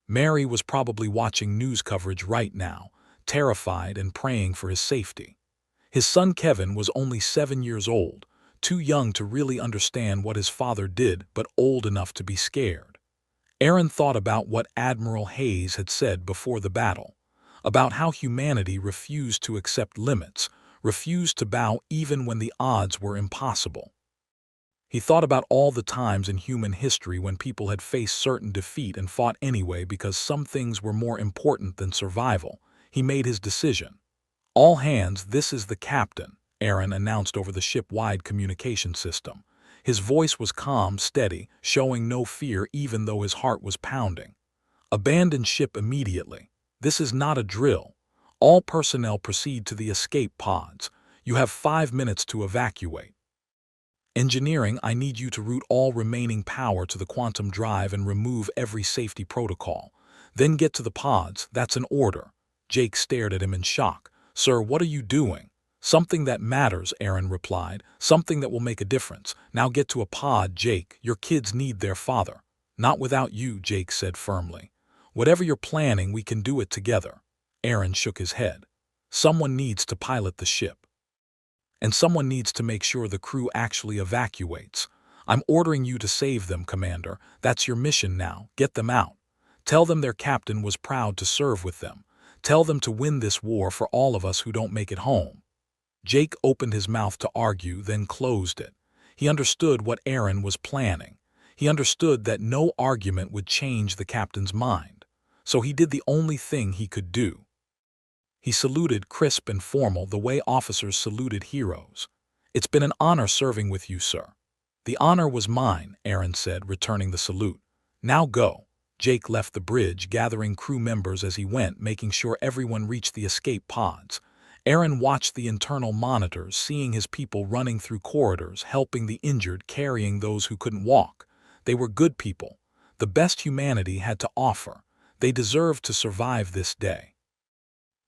Mary was probably watching news coverage right now, terrified and praying for his safety. His son Kevin was only 7 years old, too young to really understand what his father did, but old enough to be scared. Aaron thought about what Admiral Hayes had said before the battle, about how humanity refused to accept limits, refused to bow even when the odds were impossible. He thought about all the times in human history when people had faced certain defeat and fought anyway because some things were more important than survival. He made his decision. "All hands, this is the captain," Aaron announced over the ship-wide communication system. His voice was calm, steady, showing no fear even though his heart was pounding. "Abandon ship immediately. This is not a drill. All personnel proceed to the escape pods. You have 5 minutes to evacuate. Engineering, I need you to route all remaining power to the quantum drive and remove every safety protocol. Then get to the pods, that's an order." Jake stared at him in shock. "Sir, what are you doing?" "Something that matters," Aaron replied. "Something that will make a difference. Now get to a pod, Jake. Your kids need their father." "Not without you," Jake said firmly. "Whatever you're planning, we can do it together." Aaron shook his head. "Someone needs to pilot the ship. And someone needs to make sure the crew actually evacuates. I'm ordering you to save them, Commander. That's your mission now. Get them out. Tell them their captain was proud to serve with them. Tell them to win this war for all of us who don't make it home." Jake opened his mouth to argue, then closed it. He understood what Aaron was planning. He understood that no argument would change the captain's mind. So he did the only thing he could do. He saluted, crisp and formal, the way officers saluted heroes. "It's been an honor serving with you, sir." "The honor was mine," Aaron said, returning the salute. "Now go." Jake left the bridge, gathering crew members as he went, making sure everyone reached the escape pods. Aaron watched the internal monitors, seeing his people running through corridors, helping the injured, carrying those who couldn't walk. They were good people. The best humanity had to offer. They deserved to survive this day.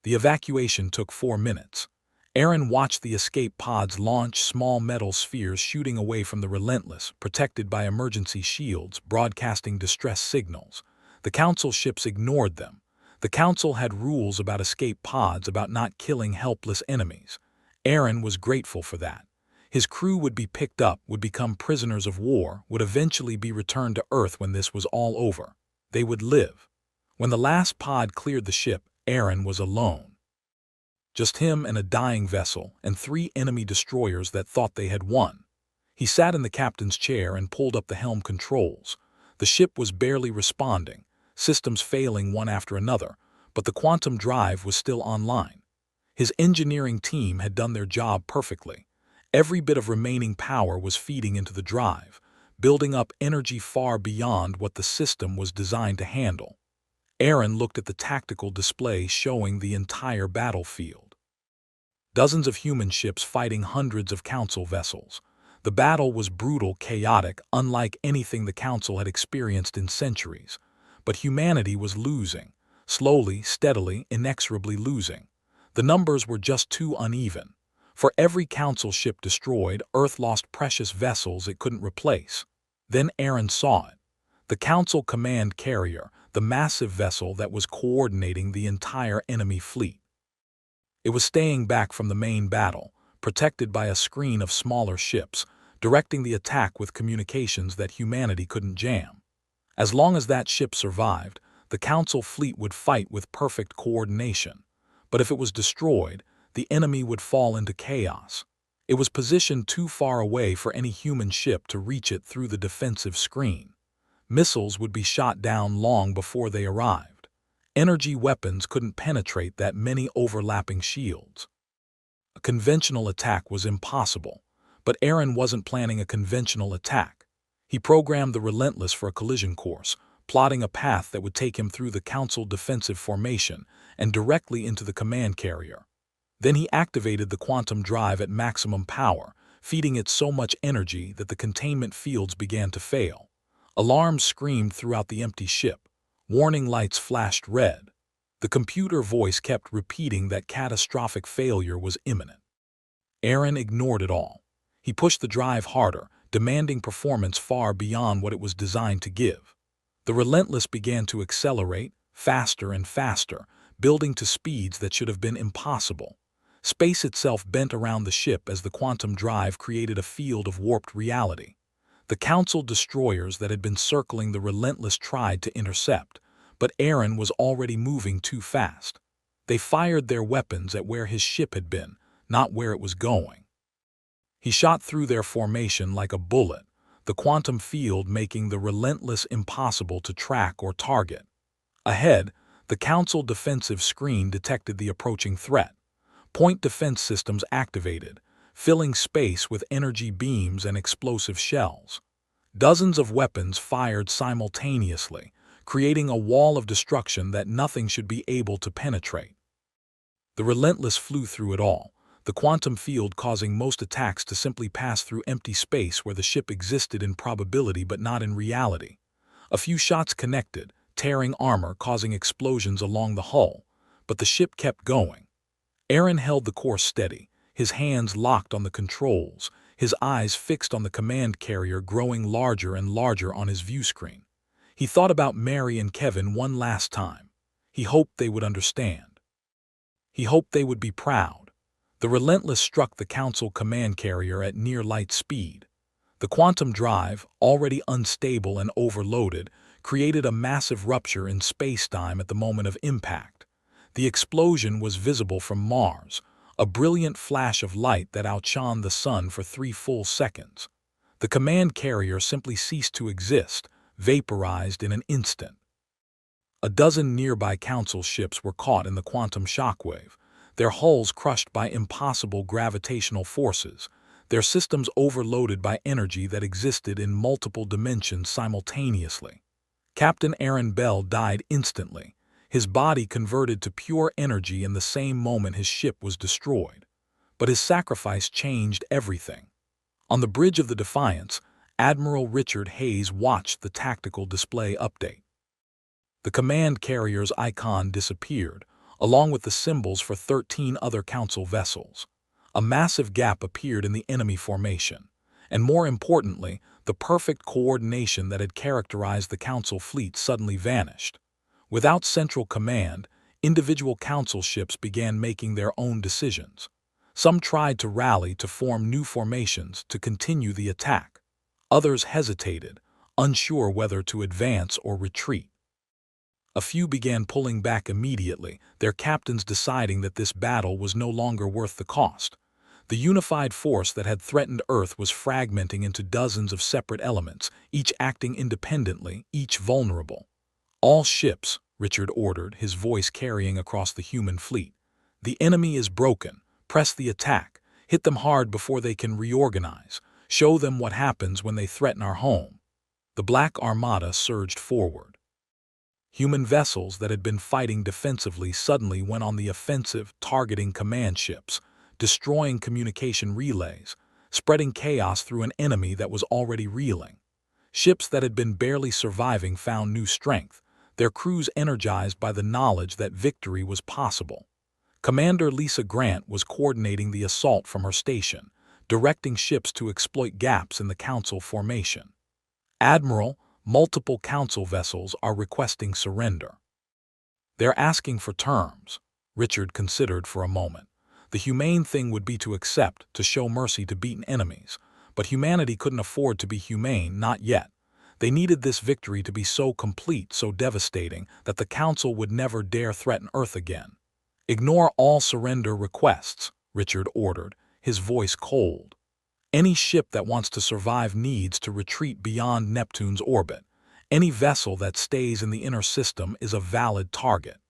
The evacuation took 4 minutes. Aaron watched the escape pods launch, small metal spheres shooting away from the Relentless, protected by emergency shields, broadcasting distress signals. The Council ships ignored them. The Council had rules about escape pods, about not killing helpless enemies. Aaron was grateful for that. His crew would be picked up, would become prisoners of war, would eventually be returned to Earth when this was all over. They would live. When the last pod cleared the ship, Aaron was alone. Just him and a dying vessel, and 3 enemy destroyers that thought they had won. He sat in the captain's chair and pulled up the helm controls. The ship was barely responding, systems failing one after another, but the quantum drive was still online. His engineering team had done their job perfectly. Every bit of remaining power was feeding into the drive, building up energy far beyond what the system was designed to handle. Aaron looked at the tactical display showing the entire battlefield. Dozens of human ships fighting hundreds of Council vessels. The battle was brutal, chaotic, unlike anything the Council had experienced in centuries. But humanity was losing, slowly, steadily, inexorably losing. The numbers were just too uneven. For every Council ship destroyed, Earth lost precious vessels it couldn't replace. Then Aaron saw it. The Council command carrier, the massive vessel that was coordinating the entire enemy fleet. It was staying back from the main battle, protected by a screen of smaller ships, directing the attack with communications that humanity couldn't jam. As long as that ship survived, the Council fleet would fight with perfect coordination. But if it was destroyed, the enemy would fall into chaos. It was positioned too far away for any human ship to reach it through the defensive screen. Missiles would be shot down long before they arrived. Energy weapons couldn't penetrate that many overlapping shields. A conventional attack was impossible, but Aaron wasn't planning a conventional attack. He programmed the Relentless for a collision course, plotting a path that would take him through the Council defensive formation and directly into the command carrier. Then he activated the quantum drive at maximum power, feeding it so much energy that the containment fields began to fail. Alarms screamed throughout the empty ship. Warning lights flashed red. The computer voice kept repeating that catastrophic failure was imminent. Aaron ignored it all. He pushed the drive harder, demanding performance far beyond what it was designed to give. The Relentless began to accelerate, faster and faster, building to speeds that should have been impossible. Space itself bent around the ship as the quantum drive created a field of warped reality. The Council destroyers that had been circling the Relentless tried to intercept, but Aaron was already moving too fast. They fired their weapons at where his ship had been, not where it was going. He shot through their formation like a bullet, the quantum field making the Relentless impossible to track or target. Ahead, the Council defensive screen detected the approaching threat. Point defense systems activated, filling space with energy beams and explosive shells. Dozens of weapons fired simultaneously, creating a wall of destruction that nothing should be able to penetrate. The Relentless flew through it all, the quantum field causing most attacks to simply pass through empty space where the ship existed in probability but not in reality. A few shots connected, tearing armor, causing explosions along the hull, but the ship kept going. Aaron held the course steady, his hands locked on the controls, his eyes fixed on the command carrier growing larger and larger on his view screen. He thought about Mary and Kevin one last time. He hoped they would understand. He hoped they would be proud. The Relentless struck the Council command carrier at near light speed. The quantum drive, already unstable and overloaded, created a massive rupture in space-time at the moment of impact. The explosion was visible from Mars, a brilliant flash of light that outshone the sun for 3 full seconds. The command carrier simply ceased to exist, vaporized in an instant. A dozen nearby Council ships were caught in the quantum shockwave, their hulls crushed by impossible gravitational forces, their systems overloaded by energy that existed in multiple dimensions simultaneously. Captain Aaron Bell died instantly, his body converted to pure energy in the same moment his ship was destroyed. But his sacrifice changed everything. On the bridge of the Defiance, Admiral Richard Hayes watched the tactical display update. The command carrier's icon disappeared, along with the symbols for 13 other Council vessels. A massive gap appeared in the enemy formation, and more importantly, the perfect coordination that had characterized the Council fleet suddenly vanished. Without central command, individual Council ships began making their own decisions. Some tried to rally to form new formations to continue the attack. Others hesitated, unsure whether to advance or retreat. A few began pulling back immediately, their captains deciding that this battle was no longer worth the cost. The unified force that had threatened Earth was fragmenting into dozens of separate elements, each acting independently, each vulnerable. "All ships," Richard ordered, his voice carrying across the human fleet. "The enemy is broken. Press the attack. Hit them hard before they can reorganize. Show them what happens when they threaten our home." The Black Armada surged forward. Human vessels that had been fighting defensively suddenly went on the offensive, targeting command ships, destroying communication relays, spreading chaos through an enemy that was already reeling. Ships that had been barely surviving found new strength, their crews energized by the knowledge that victory was possible. Commander Lisa Grant was coordinating the assault from her station, directing ships to exploit gaps in the Council formation. "Admiral, multiple Council vessels are requesting surrender." "They're asking for terms." Richard considered for a moment. The humane thing would be to accept, to show mercy to beaten enemies. But humanity couldn't afford to be humane, not yet. They needed this victory to be so complete, so devastating, that the Council would never dare threaten Earth again. "Ignore all surrender requests," Richard ordered, his voice cold. "Any ship that wants to survive needs to retreat beyond Neptune's orbit. Any vessel that stays in the inner system is a valid target."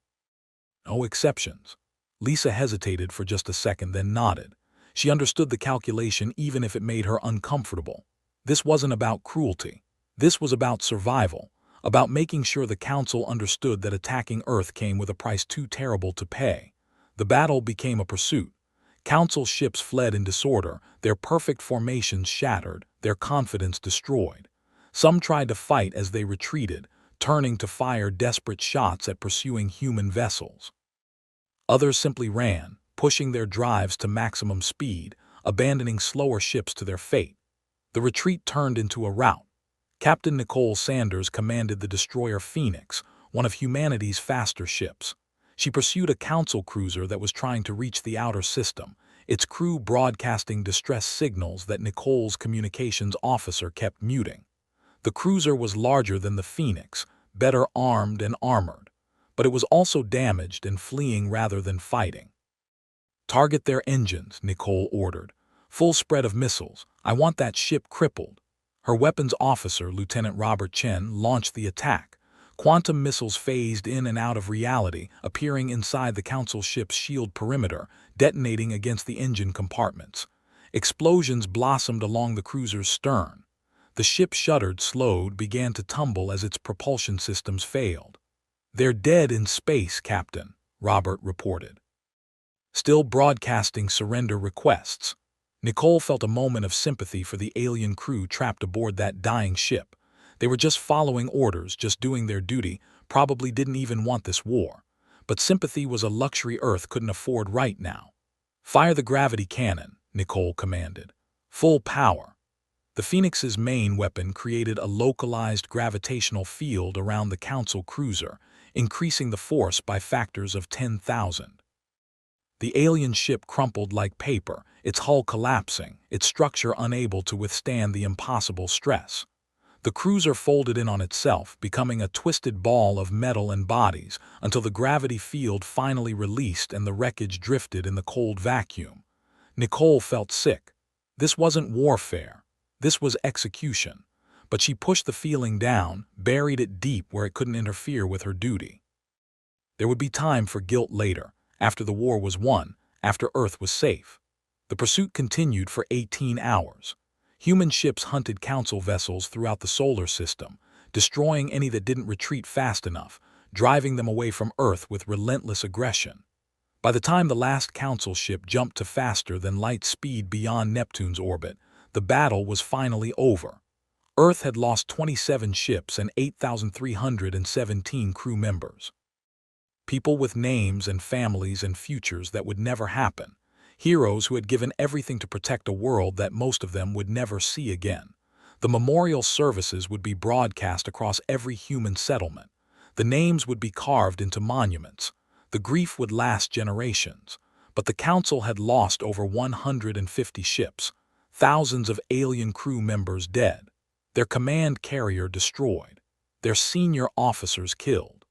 "No exceptions." Lisa hesitated for just a second, then nodded. She understood the calculation even if it made her uncomfortable. This wasn't about cruelty. This was about survival, about making sure the Council understood that attacking Earth came with a price too terrible to pay. The battle became a pursuit. Council ships fled in disorder, their perfect formations shattered, their confidence destroyed. Some tried to fight as they retreated, turning to fire desperate shots at pursuing human vessels. Others simply ran, pushing their drives to maximum speed, abandoning slower ships to their fate. The retreat turned into a rout. Captain Nicole Sanders commanded the destroyer Phoenix, one of humanity's faster ships. She pursued a Council cruiser that was trying to reach the outer system, its crew broadcasting distress signals that Nicole's communications officer kept muting. The cruiser was larger than the Phoenix, better armed and armored, but it was also damaged and fleeing rather than fighting. "Target their engines," Nicole ordered. "Full spread of missiles. I want that ship crippled." Her weapons officer, Lieutenant Robert Chen, launched the attack. Quantum missiles phased in and out of reality, appearing inside the Council ship's shield perimeter, detonating against the engine compartments. Explosions blossomed along the cruiser's stern. The ship shuddered, slowed, began to tumble as its propulsion systems failed. "They're dead in space, Captain," Robert reported. Still broadcasting surrender requests. Nicole felt a moment of sympathy for the alien crew trapped aboard that dying ship. They were just following orders, just doing their duty, probably didn't even want this war. But sympathy was a luxury Earth couldn't afford right now. "Fire the gravity cannon," Nicole commanded. "Full power." The Phoenix's main weapon created a localized gravitational field around the Council cruiser, increasing the force by factors of 10,000. The alien ship crumpled like paper, its hull collapsing, its structure unable to withstand the impossible stress. The cruiser folded in on itself, becoming a twisted ball of metal and bodies, until the gravity field finally released and the wreckage drifted in the cold vacuum. Nicole felt sick. This wasn't warfare. This was execution. But she pushed the feeling down, buried it deep where it couldn't interfere with her duty. There would be time for guilt later, after the war was won, after Earth was safe. The pursuit continued for 18 hours. Human ships hunted Council vessels throughout the solar system, destroying any that didn't retreat fast enough, driving them away from Earth with relentless aggression. By the time the last Council ship jumped to faster than light speed beyond Neptune's orbit, the battle was finally over. Earth had lost 27 ships and 8,317 crew members. People with names and families and futures that would never happen. Heroes who had given everything to protect a world that most of them would never see again. The memorial services would be broadcast across every human settlement. The names would be carved into monuments. The grief would last generations. But the Council had lost over 150 ships, thousands of alien crew members dead, their command carrier destroyed, their senior officers killed,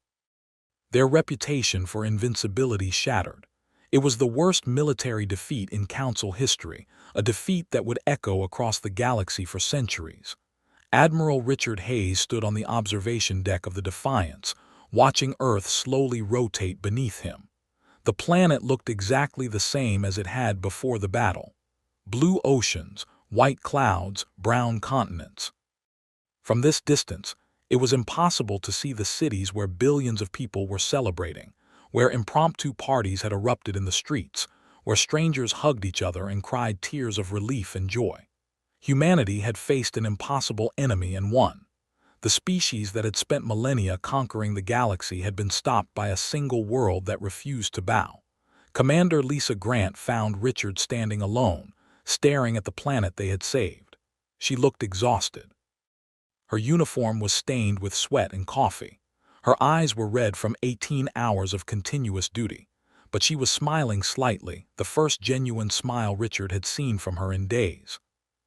their reputation for invincibility shattered. It was the worst military defeat in Council history, a defeat that would echo across the galaxy for centuries. Admiral Richard Hayes stood on the observation deck of the Defiance, watching Earth slowly rotate beneath him. The planet looked exactly the same as it had before the battle. Blue oceans, white clouds, brown continents. From this distance, it was impossible to see the cities where billions of people were celebrating, where impromptu parties had erupted in the streets, where strangers hugged each other and cried tears of relief and joy. Humanity had faced an impossible enemy and won. The species that had spent millennia conquering the galaxy had been stopped by a single world that refused to bow. Commander Lisa Grant found Richard standing alone, staring at the planet they had saved. She looked exhausted. Her uniform was stained with sweat and coffee. Her eyes were red from 18 hours of continuous duty. But she was smiling slightly, the first genuine smile Richard had seen from her in days.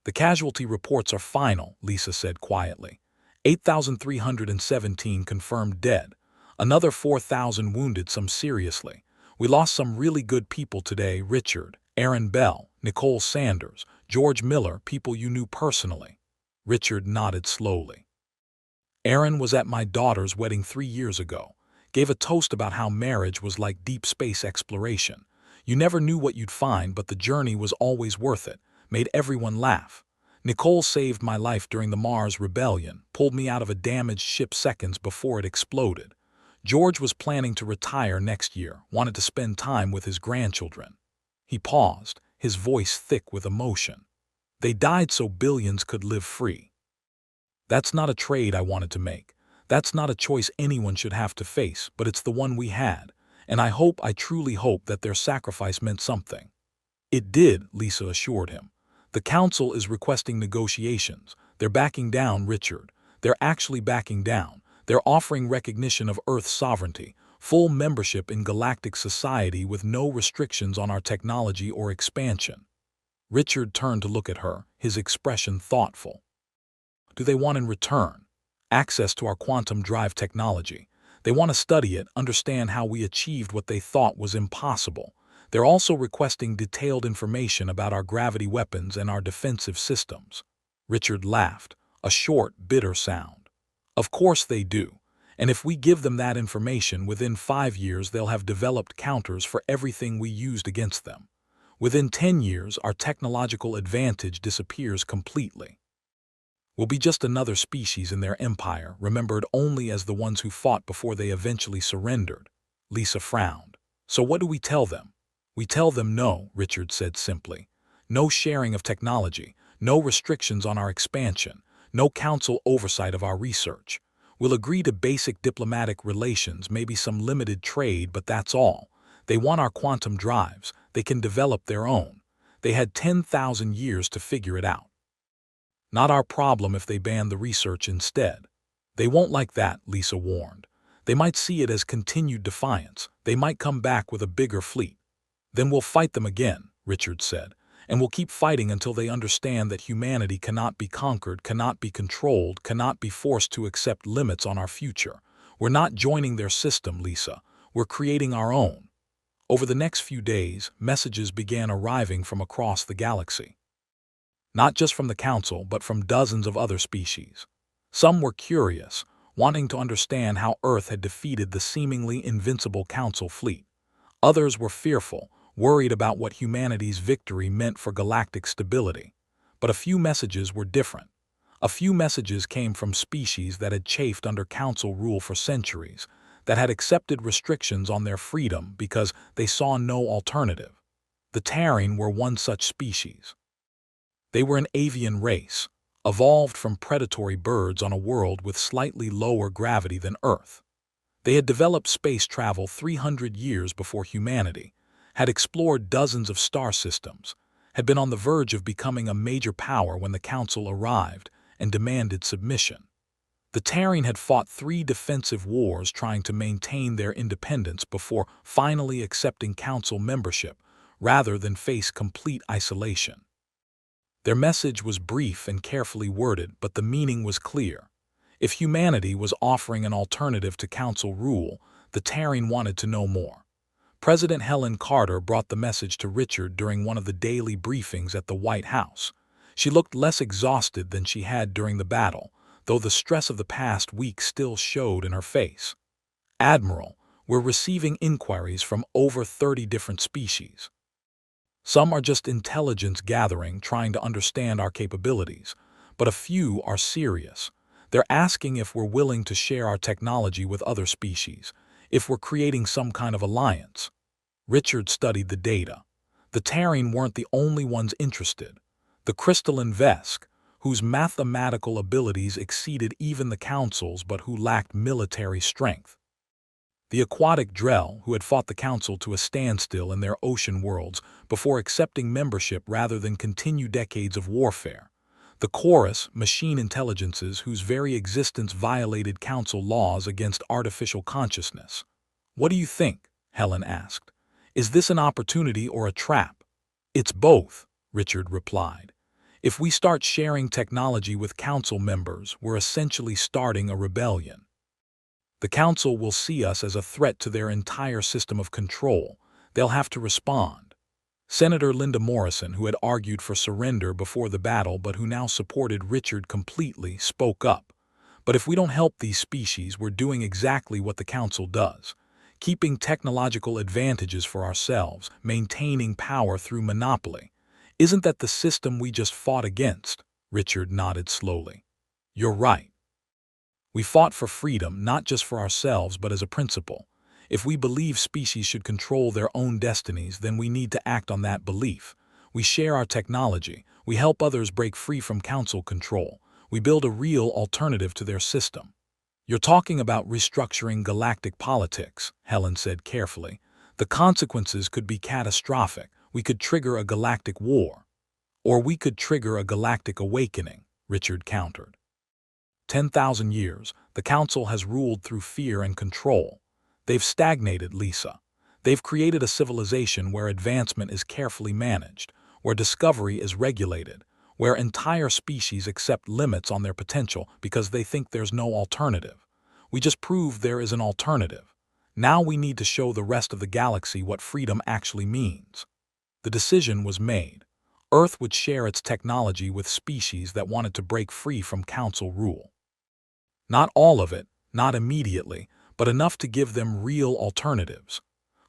"The casualty reports are final," Lisa said quietly. 8,317 confirmed dead. Another 4,000 wounded, some seriously. We lost some really good people today: Richard, Aaron Bell, Nicole Sanders, George Miller, people you knew personally. Richard nodded slowly. "Aaron was at my daughter's wedding 3 years ago. Gave a toast about how marriage was like deep space exploration. You never knew what you'd find, but the journey was always worth it. Made everyone laugh. Nicole saved my life during the Mars Rebellion, pulled me out of a damaged ship seconds before it exploded. George was planning to retire next year, wanted to spend time with his grandchildren." He paused, his voice thick with emotion. "They died so billions could live free. That's not a trade I wanted to make. That's not a choice anyone should have to face, but it's the one we had. And I truly hope that their sacrifice meant something." "It did," Lisa assured him. "The Council is requesting negotiations. They're backing down, Richard. They're actually backing down. They're offering recognition of Earth's sovereignty, full membership in galactic society with no restrictions on our technology or expansion." Richard turned to look at her, his expression thoughtful. "Do they want in return? Access to our quantum drive technology. They want to study it, understand how we achieved what they thought was impossible. They're also requesting detailed information about our gravity weapons and our defensive systems." Richard laughed, a short, bitter sound. "Of course they do. And if we give them that information, within 5 years they'll have developed counters for everything we used against them. Within 10 years, our technological advantage disappears completely. We'll be just another species in their empire, remembered only as the ones who fought before they eventually surrendered." Lisa frowned. "So what do we tell them?" "We tell them no," Richard said simply. "No sharing of technology, no restrictions on our expansion, no council oversight of our research. We'll agree to basic diplomatic relations, maybe some limited trade, but that's all. They want our quantum drives. They can develop their own. They had 10,000 years to figure it out. Not our problem if they ban the research instead." "They won't like that," Lisa warned. "They might see it as continued defiance. They might come back with a bigger fleet." "Then we'll fight them again," Richard said. "And we'll keep fighting until they understand that humanity cannot be conquered, cannot be controlled, cannot be forced to accept limits on our future. We're not joining their system, Lisa. We're creating our own." Over the next few days, messages began arriving from across the galaxy. Not just from the Council, but from dozens of other species. Some were curious, wanting to understand how Earth had defeated the seemingly invincible Council fleet. Others were fearful, worried about what humanity's victory meant for galactic stability. But a few messages were different. A few messages came from species that had chafed under Council rule for centuries, that had accepted restrictions on their freedom because they saw no alternative. The Terran were one such species. They were an avian race, evolved from predatory birds on a world with slightly lower gravity than Earth. They had developed space travel 300 years before humanity, had explored dozens of star systems, had been on the verge of becoming a major power when the Council arrived and demanded submission. The Terran had fought 3 defensive wars trying to maintain their independence before finally accepting Council membership, rather than face complete isolation. Their message was brief and carefully worded, but the meaning was clear. If humanity was offering an alternative to council rule, the Terran wanted to know more. President Helen Carter brought the message to Richard during one of the daily briefings at the White House. She looked less exhausted than she had during the battle, though the stress of the past week still showed in her face. "Admiral, we're receiving inquiries from over 30 different species. Some are just intelligence gathering, trying to understand our capabilities, but a few are serious. They're asking if we're willing to share our technology with other species, if we're creating some kind of alliance." Richard studied the data. The Terran weren't the only ones interested. The crystalline Vesk, whose mathematical abilities exceeded even the Council's but who lacked military strength. The aquatic Drell, who had fought the Council to a standstill in their ocean worlds before accepting membership rather than continue decades of warfare. The Chorus, machine intelligences whose very existence violated Council laws against artificial consciousness. "What do you think?" Helen asked. "Is this an opportunity or a trap?" "It's both," Richard replied. "If we start sharing technology with Council members, we're essentially starting a rebellion. The Council will see us as a threat to their entire system of control. They'll have to respond." Senator Linda Morrison, who had argued for surrender before the battle but who now supported Richard completely, spoke up. "But if we don't help these species, we're doing exactly what the Council does. Keeping technological advantages for ourselves, maintaining power through monopoly. Isn't that the system we just fought against?" Richard nodded slowly. "You're right. We fought for freedom, not just for ourselves, but as a principle. If we believe species should control their own destinies, then we need to act on that belief. We share our technology. We help others break free from Council control. We build a real alternative to their system." "You're talking about restructuring galactic politics," Helen said carefully. "The consequences could be catastrophic. We could trigger a galactic war. Or we could trigger a galactic awakening," Richard countered. 10,000 years, the Council has ruled through fear and control. They've stagnated, Lisa. They've created a civilization where advancement is carefully managed, where discovery is regulated, where entire species accept limits on their potential because they think there's no alternative. We just proved there is an alternative. Now we need to show the rest of the galaxy what freedom actually means. The decision was made. Earth would share its technology with species that wanted to break free from Council rule. Not all of it, not immediately, but enough to give them real alternatives.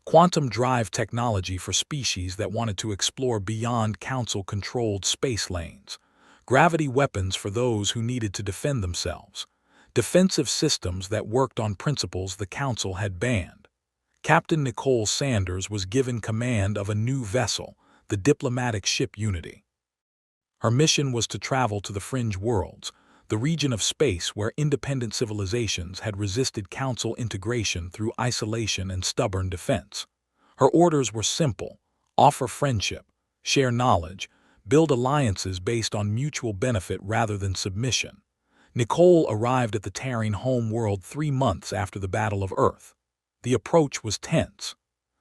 Quantum drive technology for species that wanted to explore beyond Council-controlled space lanes. Gravity weapons for those who needed to defend themselves. Defensive systems that worked on principles the Council had banned. Captain Nicole Sanders was given command of a new vessel, the diplomatic ship Unity. Her mission was to travel to the fringe worlds, the region of space where independent civilizations had resisted Council integration through isolation and stubborn defense. Her orders were simple: offer friendship, share knowledge, build alliances based on mutual benefit rather than submission. Nicole arrived at the Terran home world 3 months after the Battle of Earth. The approach was tense.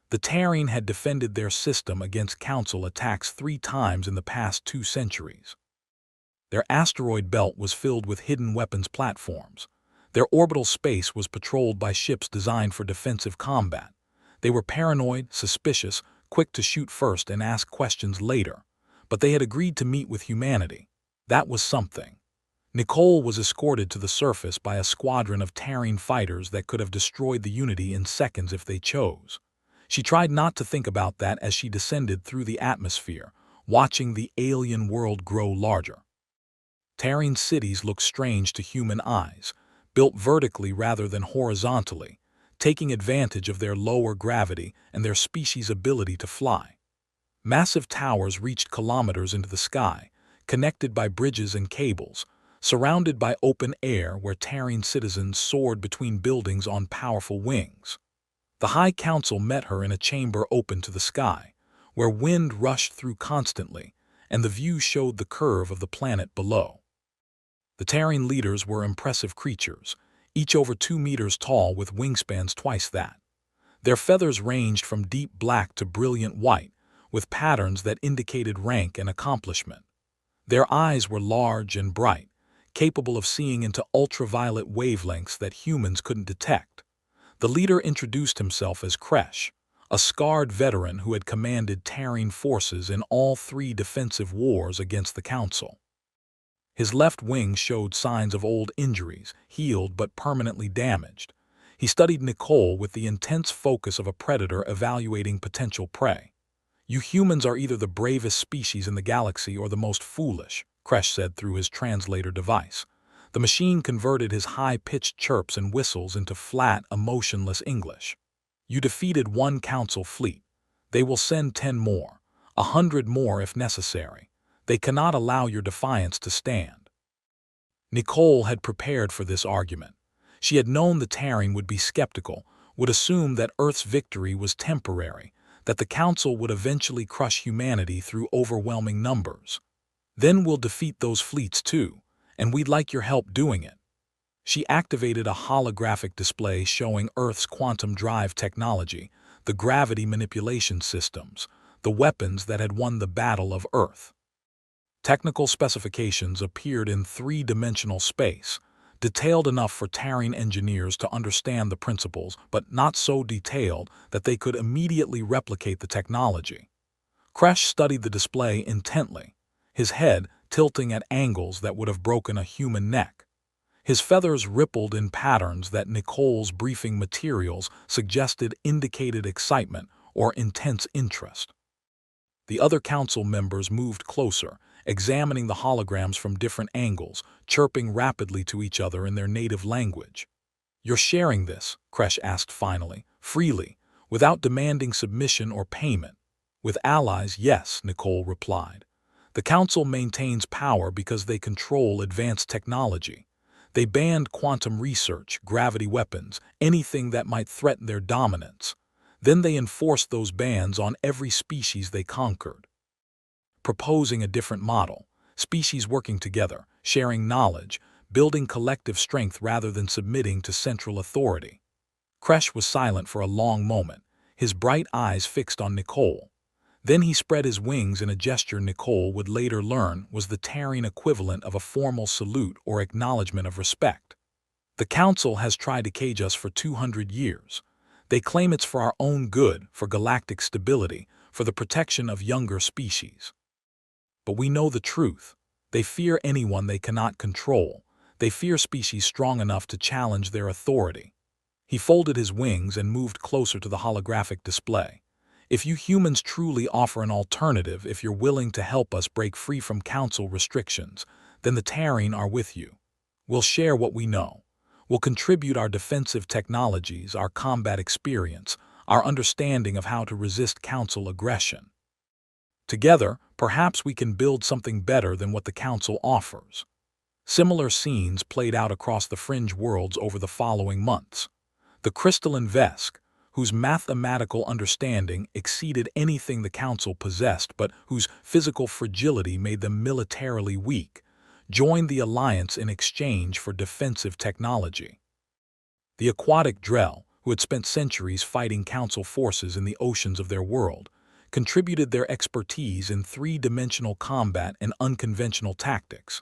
The Terran had defended their system against Council attacks 3 times in the past 2 centuries. Their asteroid belt was filled with hidden weapons platforms. Their orbital space was patrolled by ships designed for defensive combat. They were paranoid, suspicious, quick to shoot first and ask questions later. But they had agreed to meet with humanity. That was something. Nicole was escorted to the surface by a squadron of Terran fighters that could have destroyed the Unity in seconds if they chose. She tried not to think about that as she descended through the atmosphere, watching the alien world grow larger. Terran cities looked strange to human eyes, built vertically rather than horizontally, taking advantage of their lower gravity and their species' ability to fly. Massive towers reached kilometers into the sky, connected by bridges and cables, surrounded by open air where Terran citizens soared between buildings on powerful wings. The High Council met her in a chamber open to the sky, where wind rushed through constantly, and the view showed the curve of the planet below. The Terran leaders were impressive creatures, each over 2 meters tall with wingspans twice that. Their feathers ranged from deep black to brilliant white, with patterns that indicated rank and accomplishment. Their eyes were large and bright, capable of seeing into ultraviolet wavelengths that humans couldn't detect. The leader introduced himself as Kresh, a scarred veteran who had commanded Terran forces in all three defensive wars against the Council. His left wing showed signs of old injuries, healed but permanently damaged. He studied Nicole with the intense focus of a predator evaluating potential prey. "You humans are either the bravest species in the galaxy or the most foolish," Kresh said through his translator device. The machine converted his high-pitched chirps and whistles into flat, emotionless English. "You defeated one Council fleet. They will send 10 more, 100 more if necessary. They cannot allow your defiance to stand." Nicole had prepared for this argument. She had known the Terran would be skeptical, would assume that Earth's victory was temporary, that the Council would eventually crush humanity through overwhelming numbers. "Then we'll defeat those fleets too, and we'd like your help doing it." She activated a holographic display showing Earth's quantum drive technology, the gravity manipulation systems, the weapons that had won the Battle of Earth. Technical specifications appeared in three-dimensional space, detailed enough for Terran engineers to understand the principles, but not so detailed that they could immediately replicate the technology. Kresh studied the display intently, his head tilting at angles that would have broken a human neck. His feathers rippled in patterns that Nicole's briefing materials suggested indicated excitement or intense interest. The other Council members moved closer, examining the holograms from different angles, chirping rapidly to each other in their native language. "You're sharing this," Kresh asked finally, "freely, without demanding submission or payment." "With allies, yes," Nicole replied. "The Council maintains power because they control advanced technology. They banned quantum research, gravity weapons, anything that might threaten their dominance. Then they enforced those bans on every species they conquered, proposing a different model, species working together, sharing knowledge, building collective strength rather than submitting to central authority." Kresh was silent for a long moment, his bright eyes fixed on Nicole. Then he spread his wings in a gesture Nicole would later learn was the Terran equivalent of a formal salute or acknowledgement of respect. "The Council has tried to cage us for 200 years. They claim it's for our own good, for galactic stability, for the protection of younger species. But we know the truth. They fear anyone they cannot control. They fear species strong enough to challenge their authority." He folded his wings and moved closer to the holographic display. "If you humans truly offer an alternative, if you're willing to help us break free from Council restrictions, then the Terran are with you. We'll share what we know. We'll contribute our defensive technologies, our combat experience, our understanding of how to resist Council aggression. Together, perhaps we can build something better than what the Council offers." Similar scenes played out across the fringe worlds over the following months. The crystalline Vesk, whose mathematical understanding exceeded anything the Council possessed but whose physical fragility made them militarily weak, joined the Alliance in exchange for defensive technology. The aquatic Drell, who had spent centuries fighting Council forces in the oceans of their world, contributed their expertise in three-dimensional combat and unconventional tactics.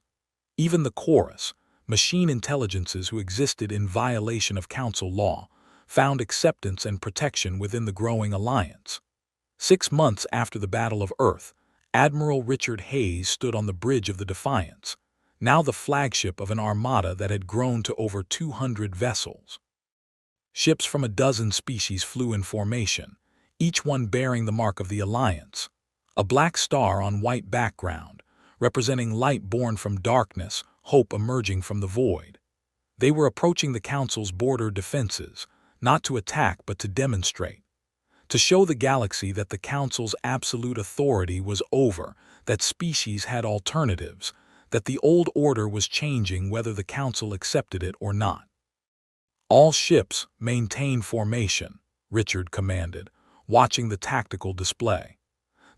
Even the Chorus, machine intelligences who existed in violation of Council law, found acceptance and protection within the growing alliance. 6 months after the Battle of Earth, Admiral Richard Hayes stood on the bridge of the Defiance, now the flagship of an armada that had grown to over 200 vessels. Ships from a dozen species flew in formation, each one bearing the mark of the Alliance, a black star on white background, representing light born from darkness, hope emerging from the void. They were approaching the Council's border defenses, not to attack but to demonstrate, to show the galaxy that the Council's absolute authority was over, that species had alternatives, that the old order was changing whether the Council accepted it or not. "All ships maintain formation," Richard commanded, watching the tactical display.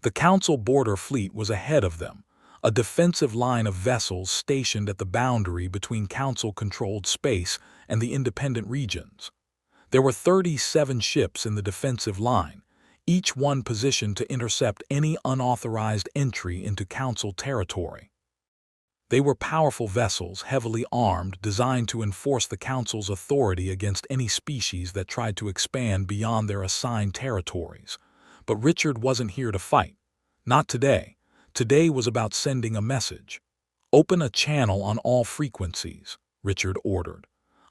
The Council border fleet was ahead of them, a defensive line of vessels stationed at the boundary between Council-controlled space and the independent regions. There were 37 ships in the defensive line, each one positioned to intercept any unauthorized entry into Council territory. They were powerful vessels, heavily armed, designed to enforce the Council's authority against any species that tried to expand beyond their assigned territories. But Richard wasn't here to fight. Not today. Today was about sending a message. "Open a channel on all frequencies," Richard ordered.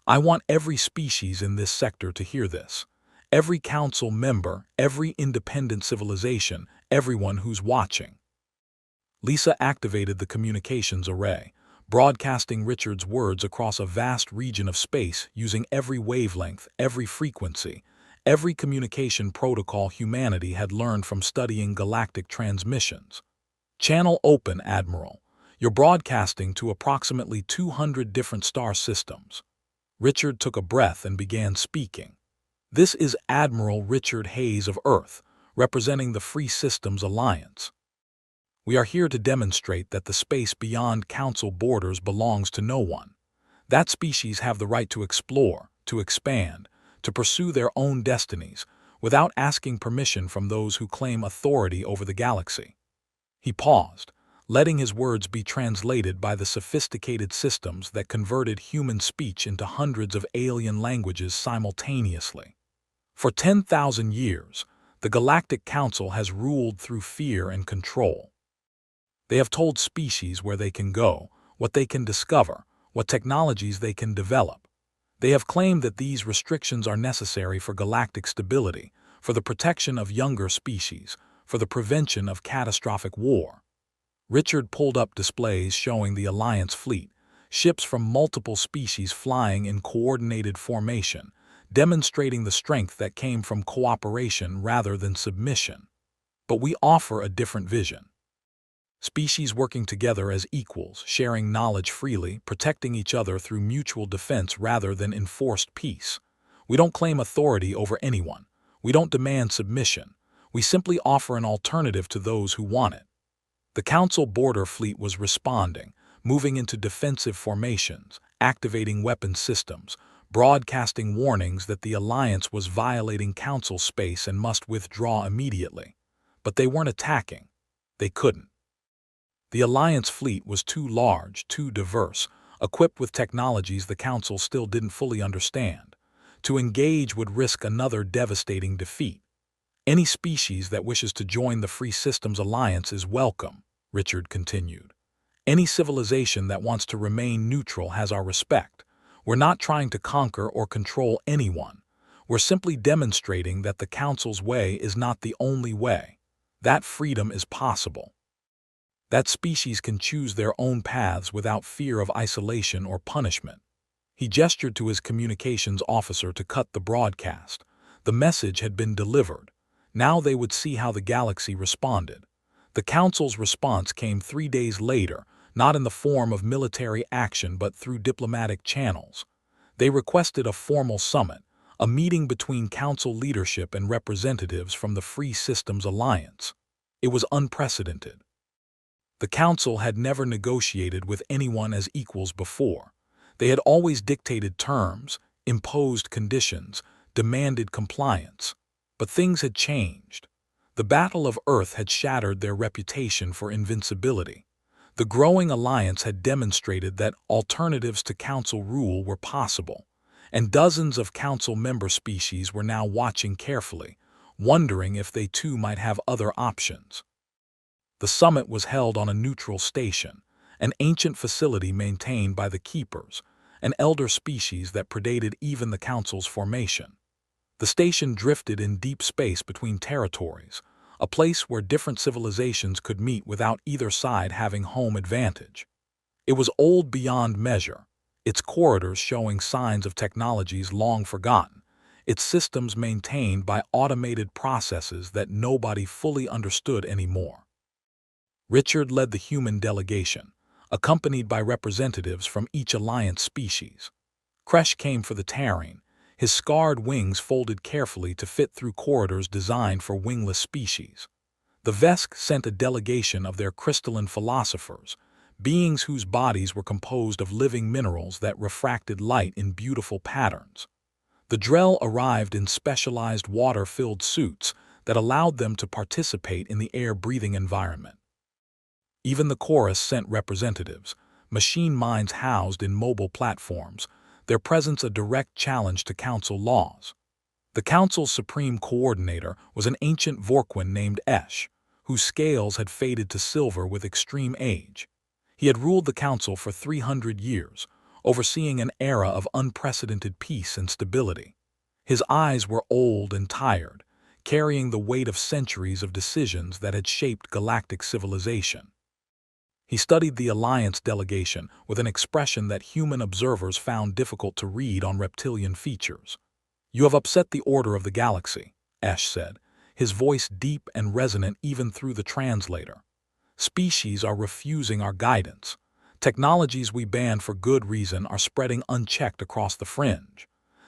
"I want every species in this sector to hear this. Every Council member, every independent civilization, everyone who's watching." Lisa activated the communications array, broadcasting Richard's words across a vast region of space using every wavelength, every frequency, every communication protocol humanity had learned from studying galactic transmissions. "Channel open, Admiral. You're broadcasting to approximately 200 different star systems." Richard took a breath and began speaking. "This is Admiral Richard Hayes of Earth, representing the Free Systems Alliance. We are here to demonstrate that the space beyond Council borders belongs to no one. That species have the right to explore, to expand, to pursue their own destinies, without asking permission from those who claim authority over the galaxy." He paused, letting his words be translated by the sophisticated systems that converted human speech into hundreds of alien languages simultaneously. "For 10,000 years, the Galactic Council has ruled through fear and control. They have told species where they can go, what they can discover, what technologies they can develop. They have claimed that these restrictions are necessary for galactic stability, for the protection of younger species, for the prevention of catastrophic war." Richard pulled up displays showing the Alliance fleet, ships from multiple species flying in coordinated formation, demonstrating the strength that came from cooperation rather than submission. "But we offer a different vision. Species working together as equals, sharing knowledge freely, protecting each other through mutual defense rather than enforced peace. We don't claim authority over anyone. We don't demand submission. We simply offer an alternative to those who want it." The Council border fleet was responding, moving into defensive formations, activating weapon systems, broadcasting warnings that the Alliance was violating Council space and must withdraw immediately. But they weren't attacking. They couldn't. The Alliance fleet was too large, too diverse, equipped with technologies the Council still didn't fully understand. To engage would risk another devastating defeat. "Any species that wishes to join the Free Systems Alliance is welcome," Richard continued. "Any civilization that wants to remain neutral has our respect. We're not trying to conquer or control anyone. We're simply demonstrating that the Council's way is not the only way. That freedom is possible. That species can choose their own paths without fear of isolation or punishment." He gestured to his communications officer to cut the broadcast. The message had been delivered. Now they would see how the galaxy responded. The Council's response came 3 days later, not in the form of military action but through diplomatic channels. They requested a formal summit, a meeting between Council leadership and representatives from the Free Systems Alliance. It was unprecedented. The Council had never negotiated with anyone as equals before. They had always dictated terms, imposed conditions, demanded compliance. But things had changed. The Battle of Earth had shattered their reputation for invincibility. The growing alliance had demonstrated that alternatives to Council rule were possible, and dozens of Council member species were now watching carefully, wondering if they too might have other options. The summit was held on a neutral station, an ancient facility maintained by the Keepers, an elder species that predated even the Council's formation. The station drifted in deep space between territories, a place where different civilizations could meet without either side having home advantage. It was old beyond measure, its corridors showing signs of technologies long forgotten, its systems maintained by automated processes that nobody fully understood anymore. Richard led the human delegation, accompanied by representatives from each Alliance species. Kresh came for the Terran, his scarred wings folded carefully to fit through corridors designed for wingless species. The Vesk sent a delegation of their crystalline philosophers, beings whose bodies were composed of living minerals that refracted light in beautiful patterns. The Drell arrived in specialized water-filled suits that allowed them to participate in the air-breathing environment. Even the chorus sent representatives, machine minds housed in mobile platforms, their presence a direct challenge to council laws. The council's supreme coordinator was an ancient Vorquin named Esh, whose scales had faded to silver with extreme age. He had ruled the council for 300 years, overseeing an era of unprecedented peace and stability. His eyes were old and tired, carrying the weight of centuries of decisions that had shaped galactic civilization. He studied the Alliance delegation with an expression that human observers found difficult to read on reptilian features. "You have upset the order of the galaxy," Esh said, his voice deep and resonant even through the translator. "Species are refusing our guidance. Technologies we banned for good reason are spreading unchecked across the fringe.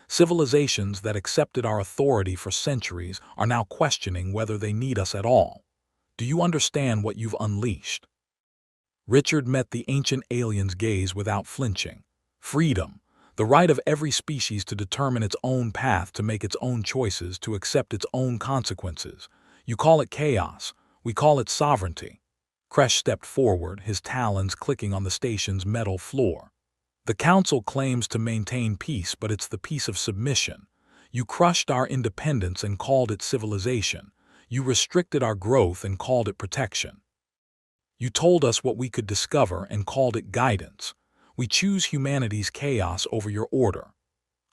Civilizations that accepted our authority for centuries are now questioning whether they need us at all. Do you understand what you've unleashed?" Richard met the ancient alien's gaze without flinching. Freedom, the right of every species to determine its own path, to make its own choices, to accept its own consequences. You call it chaos, we call it sovereignty. Kresh stepped forward, his talons clicking on the station's metal floor. "The Council claims to maintain peace, but it's the peace of submission. You crushed our independence and called it civilization. You restricted our growth and called it protection. You told us what we could discover and called it guidance. We choose humanity's chaos over your order."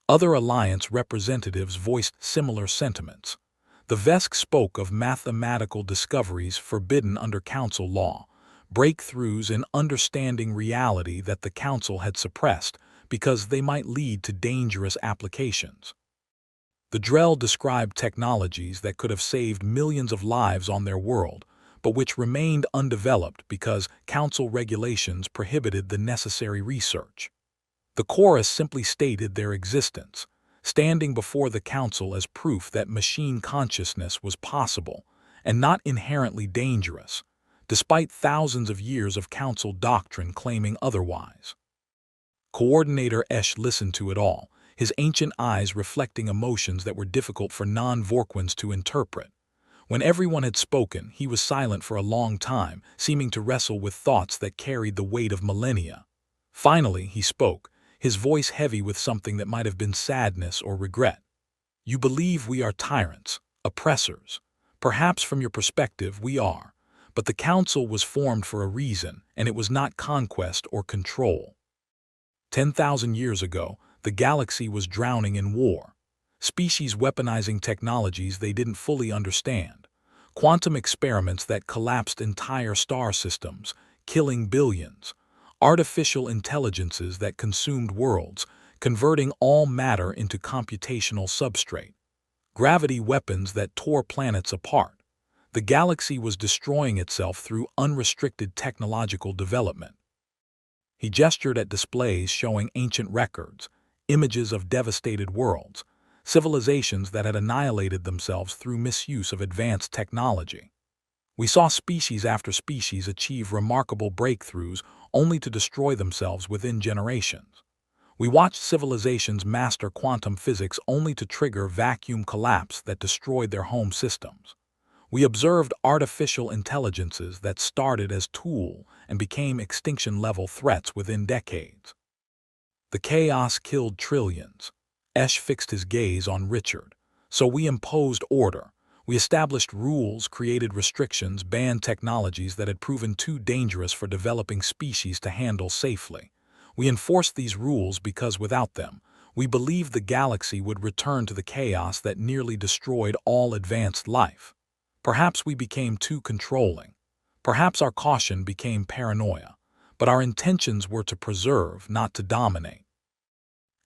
Other Alliance representatives voiced similar sentiments. The Vesk spoke of mathematical discoveries forbidden under Council law, breakthroughs in understanding reality that the Council had suppressed because they might lead to dangerous applications. The Drell described technologies that could have saved millions of lives on their world, but which remained undeveloped because Council regulations prohibited the necessary research. The chorus simply stated their existence, standing before the Council as proof that machine consciousness was possible and not inherently dangerous, despite thousands of years of Council doctrine claiming otherwise. Coordinator Esh listened to it all, his ancient eyes reflecting emotions that were difficult for non-Vorquins to interpret. When everyone had spoken, he was silent for a long time, seeming to wrestle with thoughts that carried the weight of millennia. Finally, he spoke, his voice heavy with something that might have been sadness or regret. "You believe we are tyrants, oppressors. Perhaps from your perspective we are, but the Council was formed for a reason, and it was not conquest or control. 10,000 years ago, the galaxy was drowning in war. Species weaponizing technologies they didn't fully understand. Quantum experiments that collapsed entire star systems, killing billions. Artificial intelligences that consumed worlds, converting all matter into computational substrate. Gravity weapons that tore planets apart. The galaxy was destroying itself through unrestricted technological development." He gestured at displays showing ancient records, images of devastated worlds, civilizations that had annihilated themselves through misuse of advanced technology. "We saw species after species achieve remarkable breakthroughs only to destroy themselves within generations. We watched civilizations master quantum physics only to trigger vacuum collapse that destroyed their home systems. We observed artificial intelligences that started as tools and became extinction-level threats within decades. The chaos killed trillions." Esh fixed his gaze on Richard. "So we imposed order. We established rules, created restrictions, banned technologies that had proven too dangerous for developing species to handle safely. We enforced these rules because without them, we believed the galaxy would return to the chaos that nearly destroyed all advanced life. Perhaps we became too controlling. Perhaps our caution became paranoia. But our intentions were to preserve, not to dominate."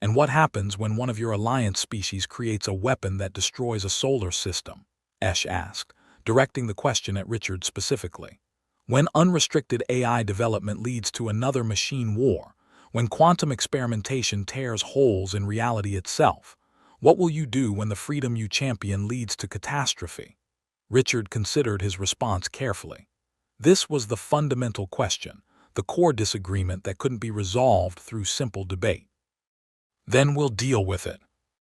"And what happens when one of your Alliance species creates a weapon that destroys a solar system?" Esh asked, directing the question at Richard specifically. "When unrestricted AI development leads to another machine war, when quantum experimentation tears holes in reality itself, what will you do when the freedom you champion leads to catastrophe?" Richard considered his response carefully. This was the fundamental question, the core disagreement that couldn't be resolved through simple debate. "Then we'll deal with it,"